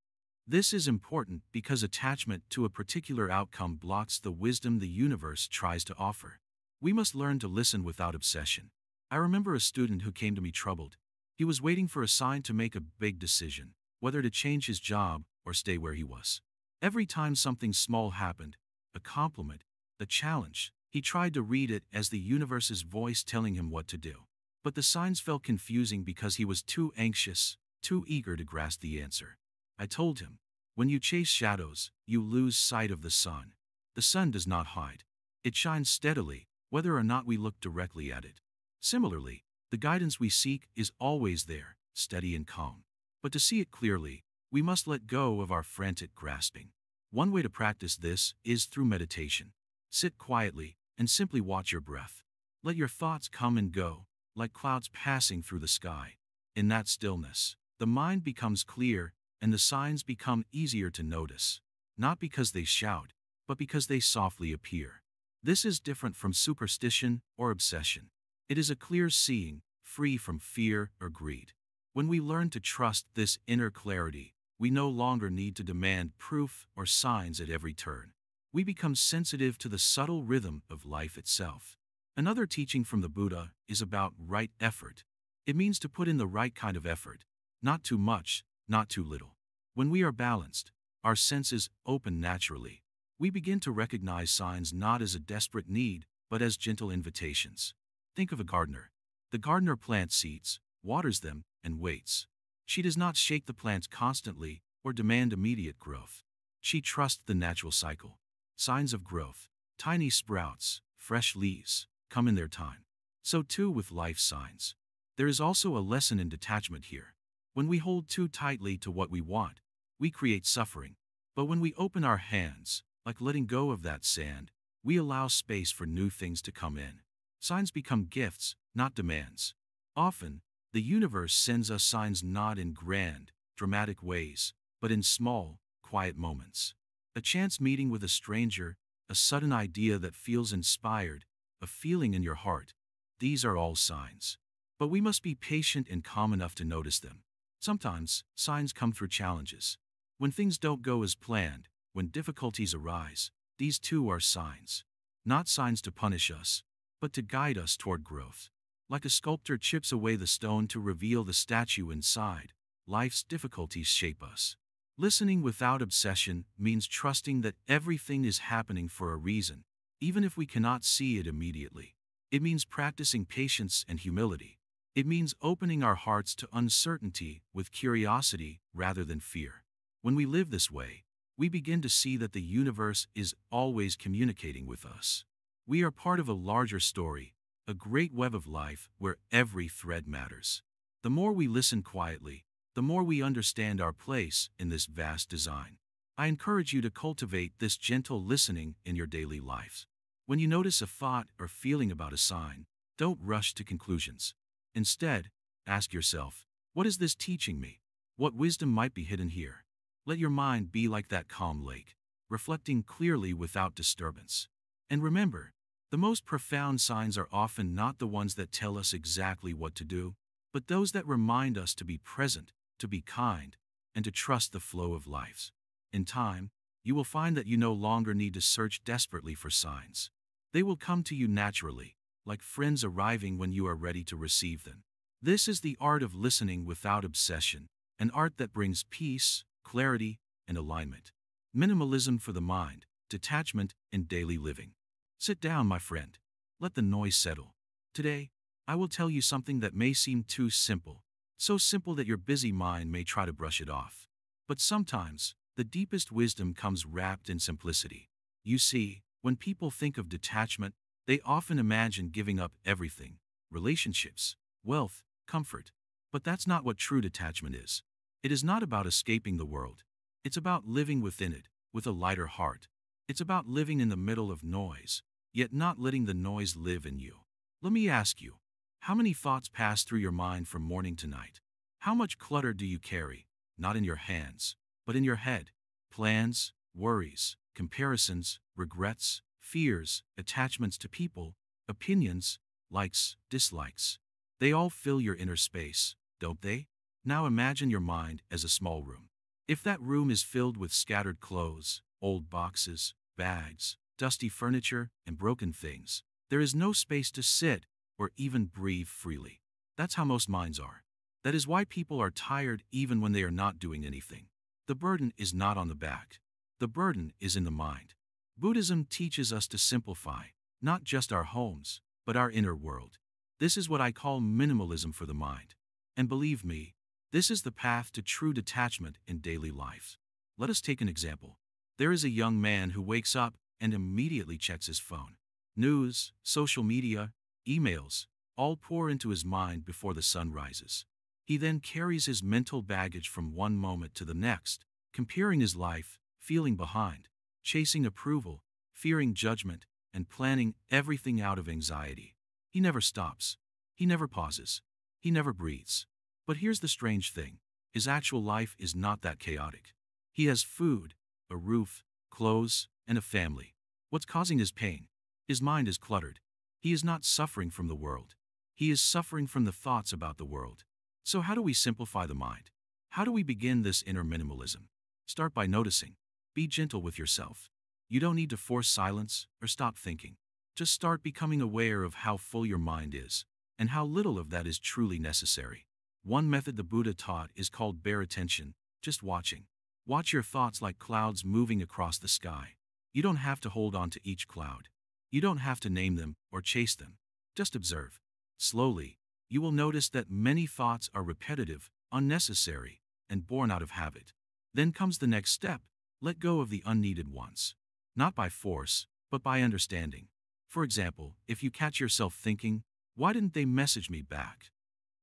This is important because attachment to a particular outcome blocks the wisdom the universe tries to offer. We must learn to listen without obsession. I remember a student who came to me troubled. He was waiting for a sign to make a big decision, whether to change his job or stay where he was. Every time something small happened, a compliment, a challenge, he tried to read it as the universe's voice telling him what to do. But the signs felt confusing because he was too anxious, too eager to grasp the answer. I told him, when you chase shadows, you lose sight of the sun. The sun does not hide. It shines steadily, whether or not we look directly at it. Similarly, the guidance we seek is always there, steady and calm. But to see it clearly, we must let go of our frantic grasping. One way to practice this is through meditation. Sit quietly and simply watch your breath. Let your thoughts come and go, like clouds passing through the sky. In that stillness, the mind becomes clear and the signs become easier to notice, not because they shout, but because they softly appear. This is different from superstition or obsession. It is a clear seeing, free from fear or greed. When we learn to trust this inner clarity, we no longer need to demand proof or signs at every turn. We become sensitive to the subtle rhythm of life itself. Another teaching from the Buddha is about right effort. It means to put in the right kind of effort, not too much, not too little. When we are balanced, our senses open naturally. We begin to recognize signs not as a desperate need, but as gentle invitations. Think of a gardener. The gardener plants seeds, waters them, and waits. She does not shake the plants constantly or demand immediate growth. She trusts the natural cycle. Signs of growth, tiny sprouts, fresh leaves, come in their time. So too with life signs. There is also a lesson in detachment here. When we hold too tightly to what we want, we create suffering. But when we open our hands, like letting go of that sand, we allow space for new things to come in. Signs become gifts, not demands. Often, the universe sends us signs not in grand, dramatic ways, but in small, quiet moments. A chance meeting with a stranger, a sudden idea that feels inspired, a feeling in your heart. These are all signs. But we must be patient and calm enough to notice them. Sometimes, signs come through challenges. When things don't go as planned, when difficulties arise, these too are signs. Not signs to punish us, but to guide us toward growth. Like a sculptor chips away the stone to reveal the statue inside, life's difficulties shape us. Listening without obsession means trusting that everything is happening for a reason, even if we cannot see it immediately. It means practicing patience and humility. It means opening our hearts to uncertainty with curiosity rather than fear. When we live this way, we begin to see that the universe is always communicating with us. We are part of a larger story, a great web of life where every thread matters. The more we listen quietly, the more we understand our place in this vast design. I encourage you to cultivate this gentle listening in your daily life. When you notice a thought or feeling about a sign, don't rush to conclusions. Instead, ask yourself, what is this teaching me? What wisdom might be hidden here? Let your mind be like that calm lake, reflecting clearly without disturbance. And remember, the most profound signs are often not the ones that tell us exactly what to do, but those that remind us to be present, to be kind, and to trust the flow of life. In time, you will find that you no longer need to search desperately for signs. They will come to you naturally, like friends arriving when you are ready to receive them. This is the art of listening without obsession, an art that brings peace, clarity, and alignment. Minimalism for the mind, detachment in daily living. Sit down, my friend. Let the noise settle. Today, I will tell you something that may seem too simple, so simple that your busy mind may try to brush it off. But sometimes, the deepest wisdom comes wrapped in simplicity. You see, when people think of detachment, they often imagine giving up everything, relationships, wealth, comfort. But that's not what true detachment is. It is not about escaping the world. It's about living within it, with a lighter heart. It's about living in the middle of noise, yet not letting the noise live in you. Let me ask you, how many thoughts pass through your mind from morning to night? How much clutter do you carry, not in your hands, but in your head? Plans, worries, comparisons, regrets, fears, attachments to people, opinions, likes, dislikes. They all fill your inner space, don't they? Now imagine your mind as a small room. If that room is filled with scattered clothes, old boxes, bags, dusty furniture, and broken things, there is no space to sit or even breathe freely. That's how most minds are. That is why people are tired even when they are not doing anything. The burden is not on the back. The burden is in the mind. Buddhism teaches us to simplify, not just our homes, but our inner world. This is what I call minimalism for the mind. And believe me, this is the path to true detachment in daily life. Let us take an example. There is a young man who wakes up and immediately checks his phone. News, social media, emails, all pour into his mind before the sun rises. He then carries his mental baggage from one moment to the next, comparing his life, feeling behind, chasing approval, fearing judgment, and planning everything out of anxiety. He never stops. He never pauses. He never breathes. But here's the strange thing. His actual life is not that chaotic. He has food, a roof, clothes, and a family. What's causing his pain? His mind is cluttered. He is not suffering from the world. He is suffering from the thoughts about the world. So how do we simplify the mind? How do we begin this inner minimalism? Start by noticing. Be gentle with yourself. You don't need to force silence or stop thinking. Just start becoming aware of how full your mind is and how little of that is truly necessary. One method the Buddha taught is called bare attention, just watching. Watch your thoughts like clouds moving across the sky. You don't have to hold on to each cloud. You don't have to name them or chase them. Just observe. Slowly, you will notice that many thoughts are repetitive, unnecessary, and born out of habit. Then comes the next step. Let go of the unneeded ones. Not by force, but by understanding. For example, if you catch yourself thinking, "Why didn't they message me back?"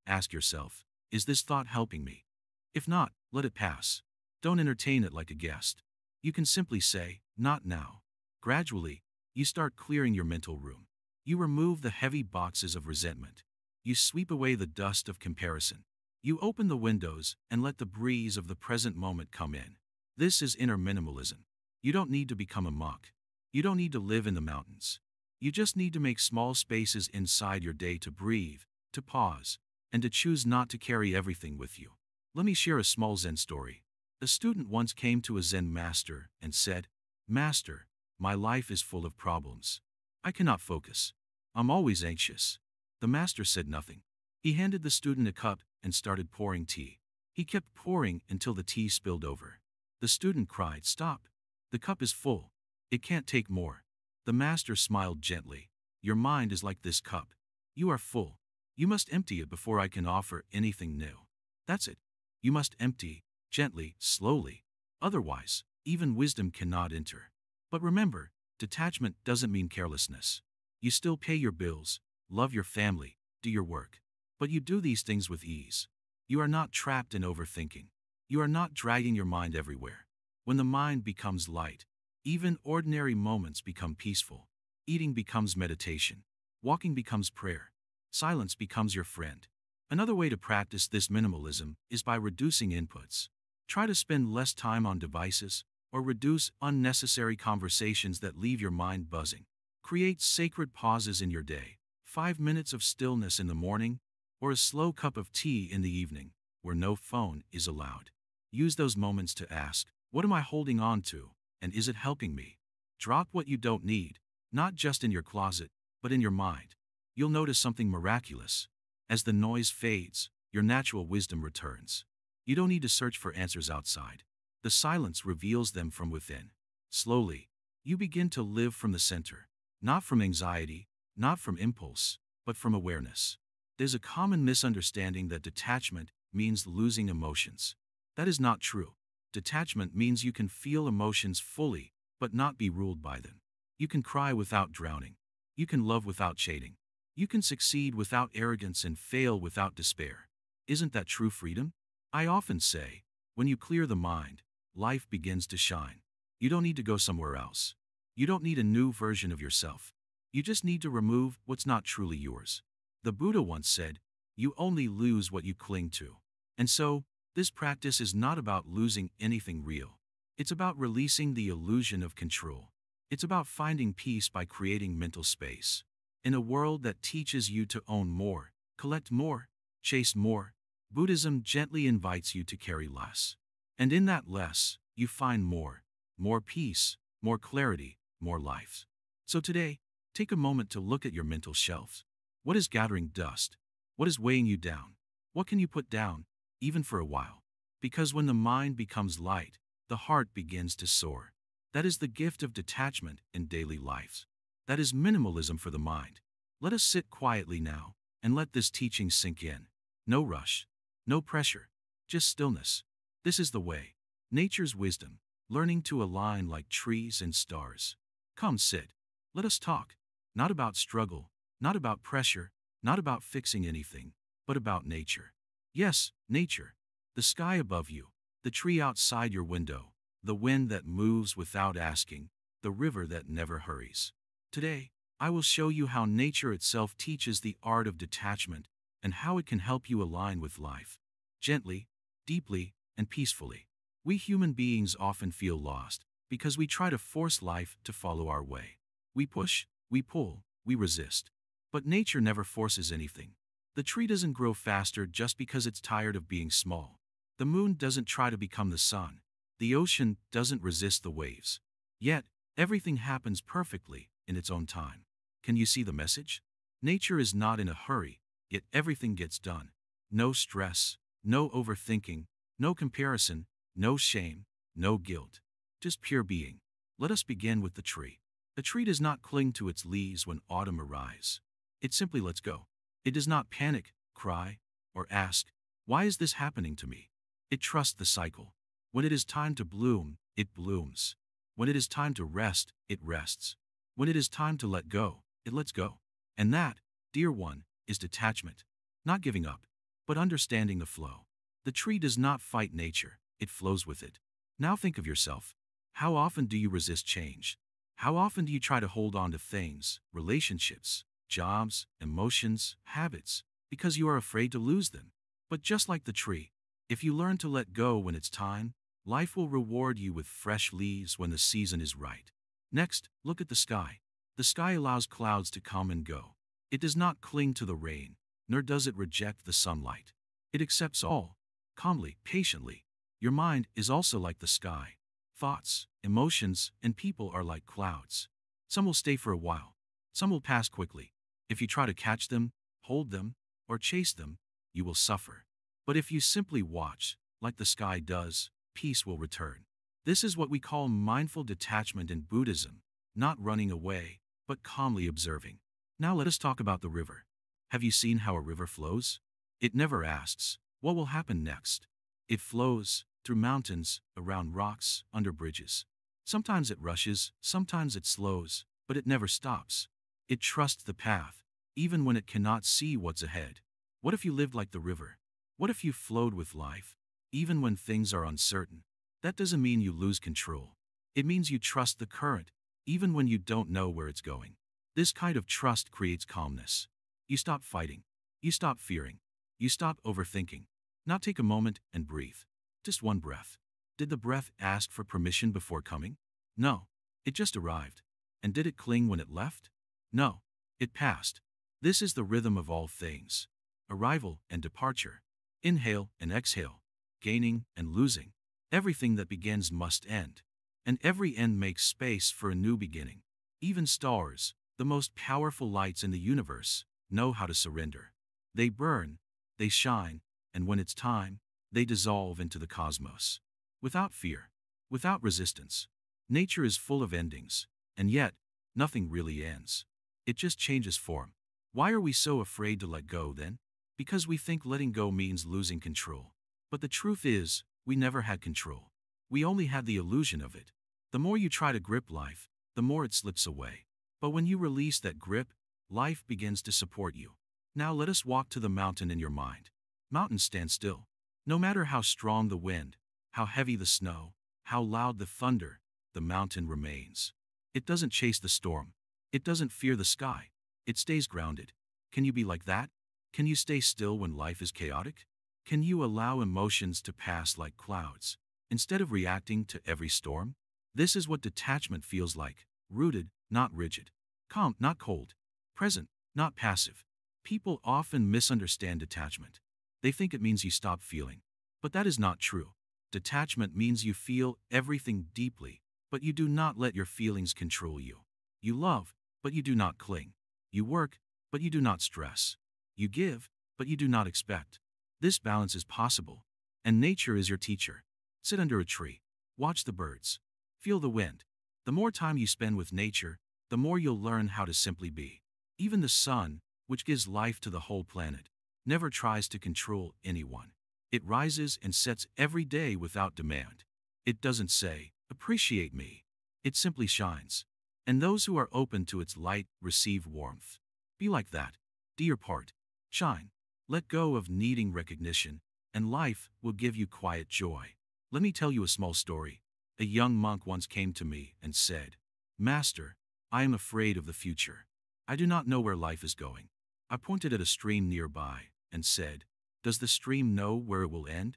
Ask yourself, is this thought helping me? If not, let it pass. Don't entertain it like a guest. You can simply say, "Not now." Gradually, you start clearing your mental room. You remove the heavy boxes of resentment. You sweep away the dust of comparison. You open the windows and let the breeze of the present moment come in. This is inner minimalism. You don't need to become a monk. You don't need to live in the mountains. You just need to make small spaces inside your day to breathe, to pause, and to choose not to carry everything with you. Let me share a small Zen story. A student once came to a Zen master and said, "Master, my life is full of problems. I cannot focus. I'm always anxious." The master said nothing. He handed the student a cup and started pouring tea. He kept pouring until the tea spilled over. The student cried, "Stop. The cup is full. It can't take more." The master smiled gently. "Your mind is like this cup. You are full. You must empty it before I can offer anything new. That's it. You must empty, gently, slowly. Otherwise, even wisdom cannot enter. But remember, detachment doesn't mean carelessness. You still pay your bills, love your family, do your work. But you do these things with ease. You are not trapped in overthinking. You are not dragging your mind everywhere. When the mind becomes light, even ordinary moments become peaceful. Eating becomes meditation. Walking becomes prayer. Silence becomes your friend. Another way to practice this minimalism is by reducing inputs. Try to spend less time on devices or reduce unnecessary conversations that leave your mind buzzing. Create sacred pauses in your day, 5 minutes of stillness in the morning, or a slow cup of tea in the evening, where no phone is allowed. Use those moments to ask, what am I holding on to, and is it helping me? Drop what you don't need, not just in your closet, but in your mind. You'll notice something miraculous. As the noise fades, your natural wisdom returns. You don't need to search for answers outside. The silence reveals them from within. Slowly, you begin to live from the center, not from anxiety, not from impulse, but from awareness. There's a common misunderstanding that detachment means losing emotions. That is not true. Detachment means you can feel emotions fully, but not be ruled by them. You can cry without drowning. You can love without chafing. You can succeed without arrogance and fail without despair. Isn't that true freedom? I often say, when you clear the mind, life begins to shine. You don't need to go somewhere else. You don't need a new version of yourself. You just need to remove what's not truly yours. The Buddha once said, "You only lose what you cling to." And so, this practice is not about losing anything real. It's about releasing the illusion of control. It's about finding peace by creating mental space. In a world that teaches you to own more, collect more, chase more, Buddhism gently invites you to carry less. And in that less, you find more. More peace, more clarity, more life. So today, take a moment to look at your mental shelves. What is gathering dust? What is weighing you down? What can you put down, even for a while? Because when the mind becomes light, the heart begins to soar. That is the gift of detachment in daily life. That is minimalism for the mind. Let us sit quietly now and let this teaching sink in. No rush, no pressure, just stillness. This is the way. Nature's wisdom, learning to align like trees and stars. Come sit. Let us talk. Not about struggle, not about pressure, not about fixing anything, but about nature. Yes, nature. The sky above you, the tree outside your window, the wind that moves without asking, the river that never hurries. Today, I will show you how nature itself teaches the art of detachment and how it can help you align with life. Gently, deeply, and peacefully. We human beings often feel lost because we try to force life to follow our way. We push, we pull, we resist. But nature never forces anything. The tree doesn't grow faster just because it's tired of being small. The moon doesn't try to become the sun. The ocean doesn't resist the waves. Yet, everything happens perfectly in its own time. Can you see the message? Nature is not in a hurry, yet everything gets done. No stress, no overthinking, no comparison, no shame, no guilt. Just pure being. Let us begin with the tree. A tree does not cling to its leaves when autumn arrives. It simply lets go. It does not panic, cry, or ask, "Why is this happening to me?" It trusts the cycle. When it is time to bloom, it blooms. When it is time to rest, it rests. When it is time to let go, it lets go. And that, dear one, is detachment. Not giving up, but understanding the flow. The tree does not fight nature, it flows with it. Now think of yourself. How often do you resist change? How often do you try to hold on to things, relationships, jobs, emotions, habits, because you are afraid to lose them? But just like the tree, if you learn to let go when it's time, life will reward you with fresh leaves when the season is right. Next, look at the sky. The sky allows clouds to come and go. It does not cling to the rain, nor does it reject the sunlight. It accepts all, calmly, patiently. Your mind is also like the sky. Thoughts, emotions, and people are like clouds. Some will stay for a while. Some will pass quickly. If you try to catch them, hold them, or chase them, you will suffer. But if you simply watch, like the sky does, peace will return. This is what we call mindful detachment in Buddhism, not running away, but calmly observing. Now let us talk about the river. Have you seen how a river flows? It never asks, what will happen next? It flows, through mountains, around rocks, under bridges. Sometimes it rushes, sometimes it slows, but it never stops. It trusts the path, even when it cannot see what's ahead. What if you lived like the river? What if you flowed with life, even when things are uncertain? That doesn't mean you lose control. It means you trust the current, even when you don't know where it's going. This kind of trust creates calmness. You stop fighting. You stop fearing. You stop overthinking. Now take a moment and breathe. Just one breath. Did the breath ask for permission before coming? No. It just arrived. And did it cling when it left? No. It passed. This is the rhythm of all things. Arrival and departure. Inhale and exhale. Gaining and losing. Everything that begins must end. And every end makes space for a new beginning. Even stars, the most powerful lights in the universe, know how to surrender. They burn, they shine, and when it's time, they dissolve into the cosmos. Without fear, without resistance. Nature is full of endings, and yet, nothing really ends. It just changes form. Why are we so afraid to let go then? Because we think letting go means losing control. But the truth is, we never had control. We only had the illusion of it. The more you try to grip life, the more it slips away. But when you release that grip, life begins to support you. Now let us walk to the mountain in your mind. Mountains stand still. No matter how strong the wind, how heavy the snow, how loud the thunder, the mountain remains. It doesn't chase the storm. It doesn't fear the sky. It stays grounded. Can you be like that? Can you stay still when life is chaotic? Can you allow emotions to pass like clouds, instead of reacting to every storm? This is what detachment feels like: rooted, not rigid; calm, not cold; present, not passive. People often misunderstand detachment. They think it means you stop feeling. But that is not true. Detachment means you feel everything deeply, but you do not let your feelings control you. You love, but you do not cling. You work, but you do not stress. You give, but you do not expect. This balance is possible, and nature is your teacher. Sit under a tree, watch the birds, feel the wind. The more time you spend with nature, the more you'll learn how to simply be. Even the sun, which gives life to the whole planet, never tries to control anyone. It rises and sets every day without demand. It doesn't say, "Appreciate me." It simply shines. And those who are open to its light receive warmth. Be like that. Do your part. Shine. Let go of needing recognition, and life will give you quiet joy. Let me tell you a small story. A young monk once came to me and said, "Master, I am afraid of the future. I do not know where life is going." I pointed at a stream nearby and said, "Does the stream know where it will end?"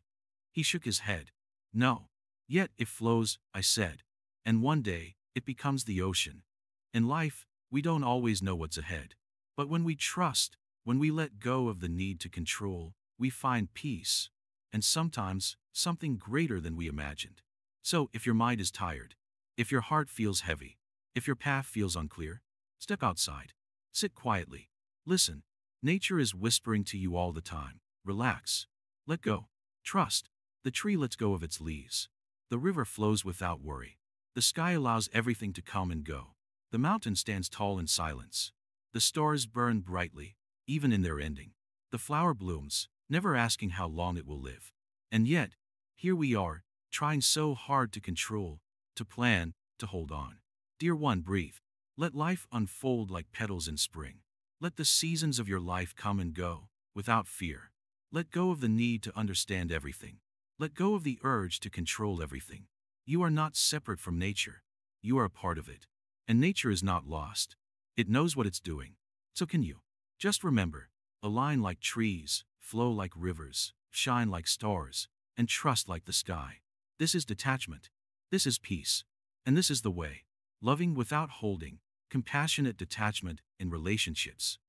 He shook his head. "No. Yet it flows," I said. "And one day, it becomes the ocean." In life, we don't always know what's ahead. But when we trust, when we let go of the need to control, we find peace. And sometimes, something greater than we imagined. So, if your mind is tired, if your heart feels heavy, if your path feels unclear, step outside. Sit quietly. Listen. Nature is whispering to you all the time. Relax. Let go. Trust. The tree lets go of its leaves. The river flows without worry. The sky allows everything to come and go. The mountain stands tall in silence. The stars burn brightly, even in their ending. The flower blooms, never asking how long it will live. And yet, here we are, trying so hard to control, to plan, to hold on. Dear one, breathe. Let life unfold like petals in spring. Let the seasons of your life come and go, without fear. Let go of the need to understand everything. Let go of the urge to control everything. You are not separate from nature. You are a part of it. And nature is not lost. It knows what it's doing. So can you. Just remember, align like trees, flow like rivers, shine like stars, and trust like the sky. This is detachment. This is peace. And this is the way. Loving without holding, compassionate detachment in relationships.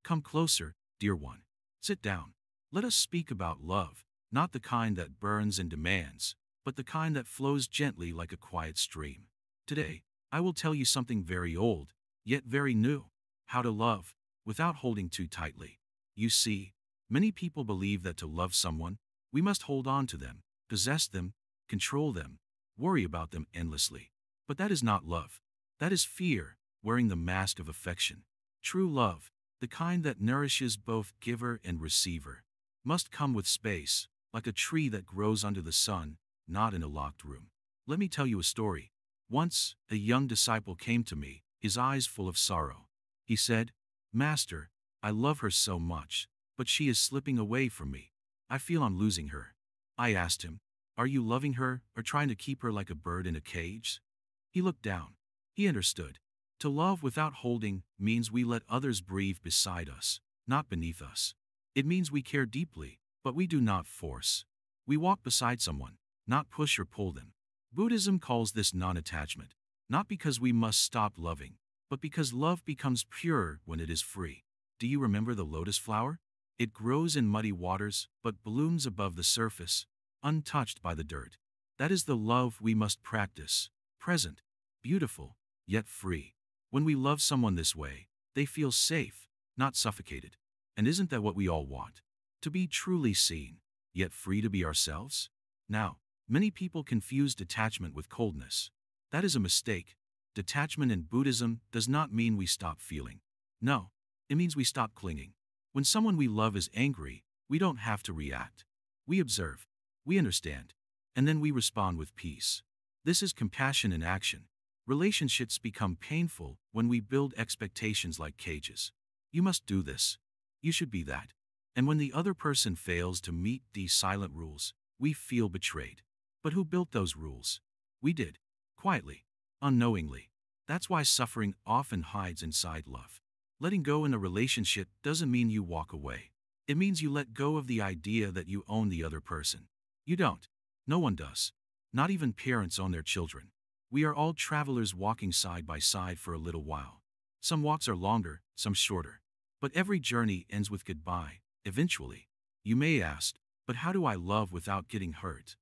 Come closer, dear one. Sit down. Let us speak about love, not the kind that burns and demands, but the kind that flows gently like a quiet stream. Today, I will tell you something very old, yet very new: how to love, without holding too tightly. You see, many people believe that to love someone, we must hold on to them, possess them, control them, worry about them endlessly. But that is not love. That is fear, wearing the mask of affection. True love, the kind that nourishes both giver and receiver, must come with space, like a tree that grows under the sun, not in a locked room. Let me tell you a story. Once, a young disciple came to me, his eyes full of sorrow. He said, "Master, I love her so much, but she is slipping away from me. I feel I'm losing her." I asked him, "Are you loving her or trying to keep her like a bird in a cage?" He looked down. He understood. To love without holding means we let others breathe beside us, not beneath us. It means we care deeply, but we do not force. We walk beside someone, not push or pull them. Buddhism calls this non-attachment, not because we must stop loving, but because love becomes pure when it is free. Do you remember the lotus flower? It grows in muddy waters, but blooms above the surface, untouched by the dirt. That is the love we must practice: present, beautiful, yet free. When we love someone this way, they feel safe, not suffocated. And isn't that what we all want? To be truly seen, yet free to be ourselves? Now, many people confuse detachment with coldness. That is a mistake. Detachment in Buddhism does not mean we stop feeling. No, it means we stop clinging. When someone we love is angry, we don't have to react. We observe, we understand, and then we respond with peace. This is compassion in action. Relationships become painful when we build expectations like cages. You must do this. You should be that. And when the other person fails to meet these silent rules, we feel betrayed. But who built those rules? We did. Quietly. Unknowingly. That's why suffering often hides inside love. Letting go in a relationship doesn't mean you walk away. It means you let go of the idea that you own the other person. You don't. No one does. Not even parents own their children. We are all travelers walking side by side for a little while. Some walks are longer, some shorter. But every journey ends with goodbye, eventually. You may ask, but how do I love without getting hurt?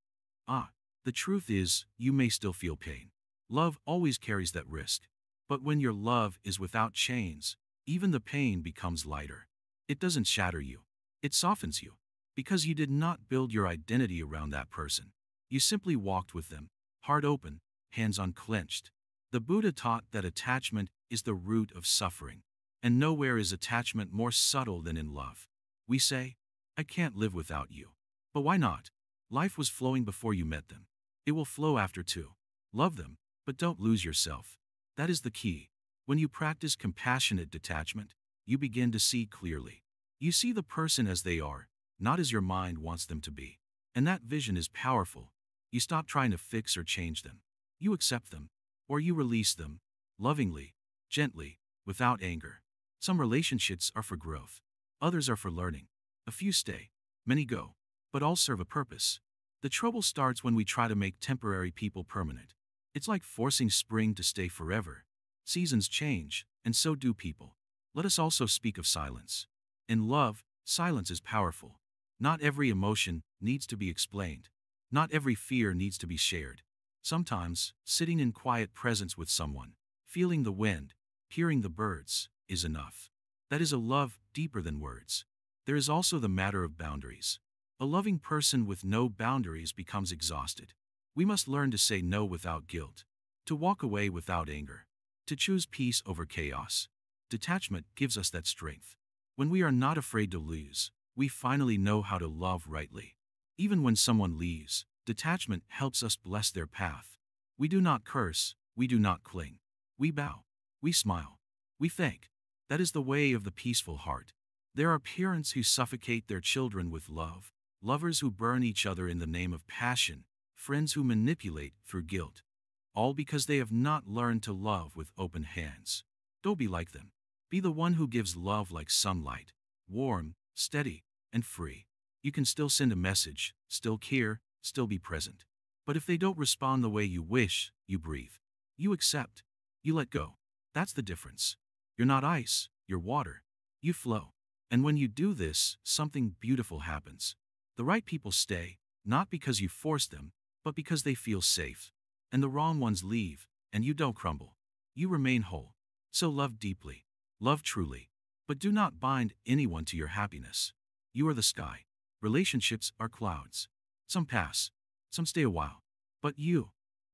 Ah, the truth is, you may still feel pain. Love always carries that risk. But when your love is without chains, even the pain becomes lighter. It doesn't shatter you. It softens you. Because you did not build your identity around that person. You simply walked with them, heart open, hands unclenched. The Buddha taught that attachment is the root of suffering. And nowhere is attachment more subtle than in love. We say, I can't live without you. But why not? Life was flowing before you met them. It will flow after too. Love them, but don't lose yourself. That is the key. When you practice compassionate detachment, you begin to see clearly. You see the person as they are, not as your mind wants them to be. And that vision is powerful. You stop trying to fix or change them. You accept them, or you release them, lovingly, gently, without anger. Some relationships are for growth. Others are for learning. A few stay, many go, but all serve a purpose. The trouble starts when we try to make temporary people permanent. It's like forcing spring to stay forever. Seasons change, and so do people. Let us also speak of silence. In love, silence is powerful. Not every emotion needs to be explained. Not every fear needs to be shared. Sometimes, sitting in quiet presence with someone, feeling the wind, hearing the birds, is enough. That is a love deeper than words. There is also the matter of boundaries. A loving person with no boundaries becomes exhausted. We must learn to say no without guilt, to walk away without anger, to choose peace over chaos. Detachment gives us that strength. When we are not afraid to lose, we finally know how to love rightly. Even when someone leaves, detachment helps us bless their path. We do not curse, we do not cling. We bow, we smile, we thank. That is the way of the peaceful heart. There are parents who suffocate their children with love, lovers who burn each other in the name of passion, friends who manipulate through guilt. All because they have not learned to love with open hands. Don't be like them. Be the one who gives love like sunlight, warm, steady, and free. You can still send a message, still care, still be present. But if they don't respond the way you wish, you breathe. You accept. You let go. That's the difference. You're not ice, you're water. You flow. And when you do this, something beautiful happens. The right people stay, not because you force them, but because they feel safe. And the wrong ones leave, and you don't crumble. You remain whole. So love deeply. Love truly. But do not bind anyone to your happiness. You are the sky. Relationships are clouds. Some pass. Some stay a while. But you,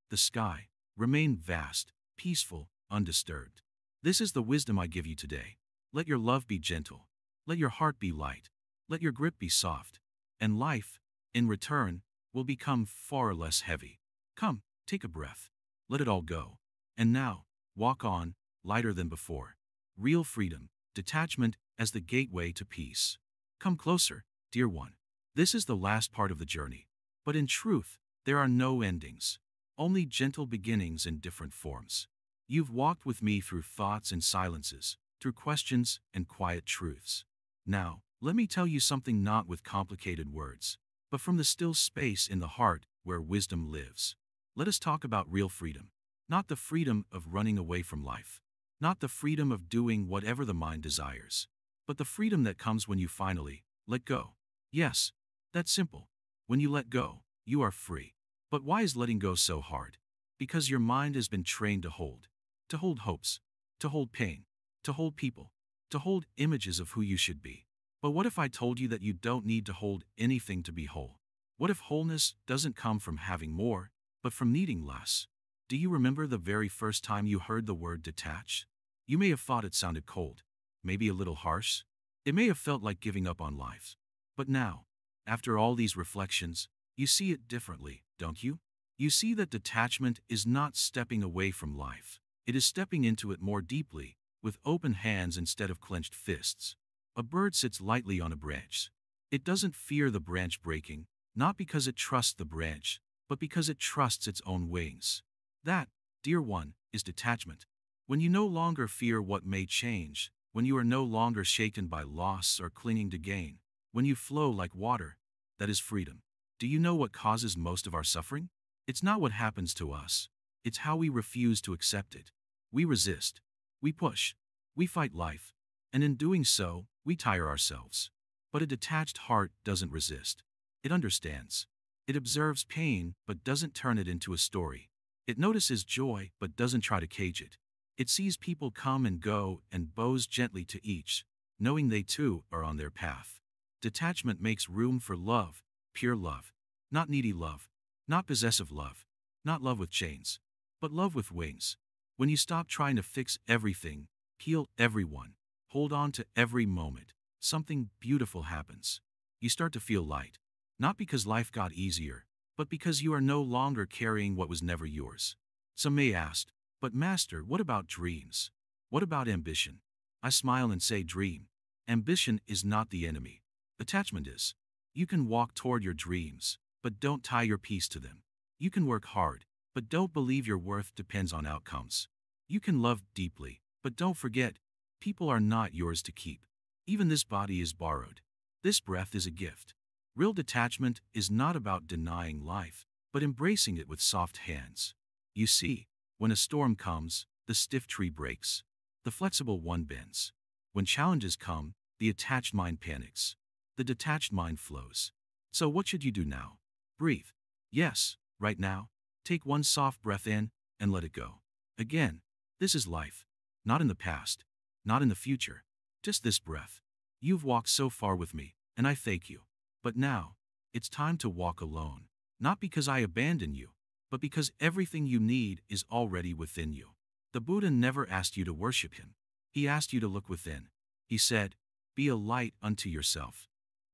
the sky, remain vast, peaceful, undisturbed. This is the wisdom I give you today. Let your love be gentle. Let your heart be light. Let your grip be soft. And life, in return, will become far less heavy. Come, take a breath. Let it all go. And now, walk on, lighter than before. Real freedom, detachment as the gateway to peace. Come closer, dear one. This is the last part of the journey. But in truth, there are no endings. Only gentle beginnings in different forms. You've walked with me through thoughts and silences, through questions and quiet truths. Now, let me tell you something not with complicated words, but from the still space in the heart where wisdom lives. Let us talk about real freedom. Not the freedom of running away from life. Not the freedom of doing whatever the mind desires. But the freedom that comes when you finally let go. Yes, that's simple. When you let go, you are free. But why is letting go so hard? Because your mind has been trained to hold. To hold hopes. To hold pain. To hold people. To hold images of who you should be. But what if I told you that you don't need to hold anything to be whole? What if wholeness doesn't come from having more, but from needing less? Do you remember the very first time you heard the word detach? You may have thought it sounded cold, maybe a little harsh. It may have felt like giving up on life. But now, after all these reflections, you see it differently, don't you? You see that detachment is not stepping away from life. It is stepping into it more deeply, with open hands instead of clenched fists. A bird sits lightly on a branch. It doesn't fear the branch breaking, not because it trusts the branch, but because it trusts its own wings. That, dear one, is detachment. When you no longer fear what may change, when you are no longer shaken by loss or clinging to gain, When you flow like water, that is freedom. Do you know what causes most of our suffering? It's not what happens to us. It's how we refuse to accept it. We resist. We push. We fight life. And in doing so, we tire ourselves. But a detached heart doesn't resist. It understands. It observes pain but doesn't turn it into a story. It notices joy but doesn't try to cage it. It sees people come and go and bows gently to each, knowing they too are on their path. Detachment makes room for love, pure love, not needy love, not possessive love, not love with chains, but love with wings. When you stop trying to fix everything, heal everyone, hold on to every moment, something beautiful happens. You start to feel light, not because life got easier, but because you are no longer carrying what was never yours. Some may ask, but Master, what about dreams? What about ambition? I smile and say dream. Ambition is not the enemy. Attachment is. You can walk toward your dreams, but don't tie your peace to them. You can work hard, but don't believe your worth depends on outcomes. You can love deeply, but don't forget, people are not yours to keep. Even this body is borrowed. This breath is a gift. Real detachment is not about denying life, but embracing it with soft hands. You see, when a storm comes, the stiff tree breaks. The flexible one bends. When challenges come, the attached mind panics. The detached mind flows. So what should you do now? Breathe. Yes, right now. Take one soft breath in and let it go. Again, this is life. Not in the past. Not in the future. Just this breath. You've walked so far with me, and I thank you. But now, it's time to walk alone. Not because I abandon you, but because everything you need is already within you. The Buddha never asked you to worship him. He asked you to look within. He said, be a light unto yourself.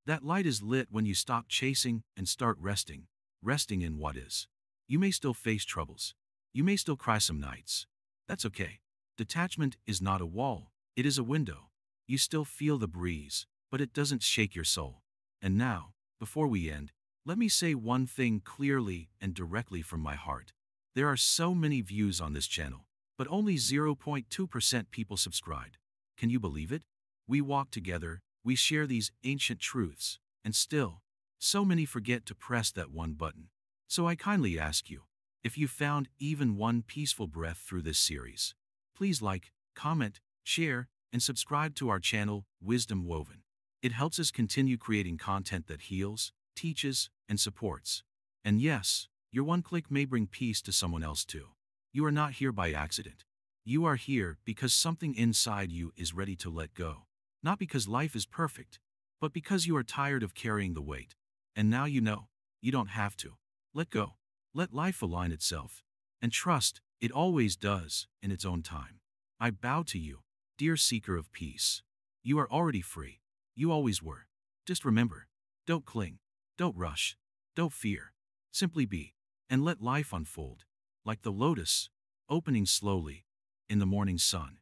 That light is lit when you stop chasing and start resting in what is. You may still face troubles. You may still cry some nights. That's okay. Detachment is not a wall, it is a window. You still feel the breeze, but it doesn't shake your soul. And now, before we end, let me say one thing clearly and directly from my heart. There are so many views on this channel, but only 0.2% people subscribe. Can you believe it? We walk together, we share these ancient truths, and still, so many forget to press that one button. So I kindly ask you, if you found even one peaceful breath through this series, please like, comment, share, and subscribe to our channel, Wisdom Woven. It helps us continue creating content that heals, teaches, and supports. And yes, your one click may bring peace to someone else too. You are not here by accident. You are here because something inside you is ready to let go. Not because life is perfect, but because you are tired of carrying the weight. And now you know, you don't have to. Let go. Let life align itself. And trust, it always does, in its own time. I bow to you, dear seeker of peace. You are already free. You always were. Just remember, don't cling, don't rush, don't fear. Simply be, and let life unfold, like the lotus, opening slowly, in the morning sun.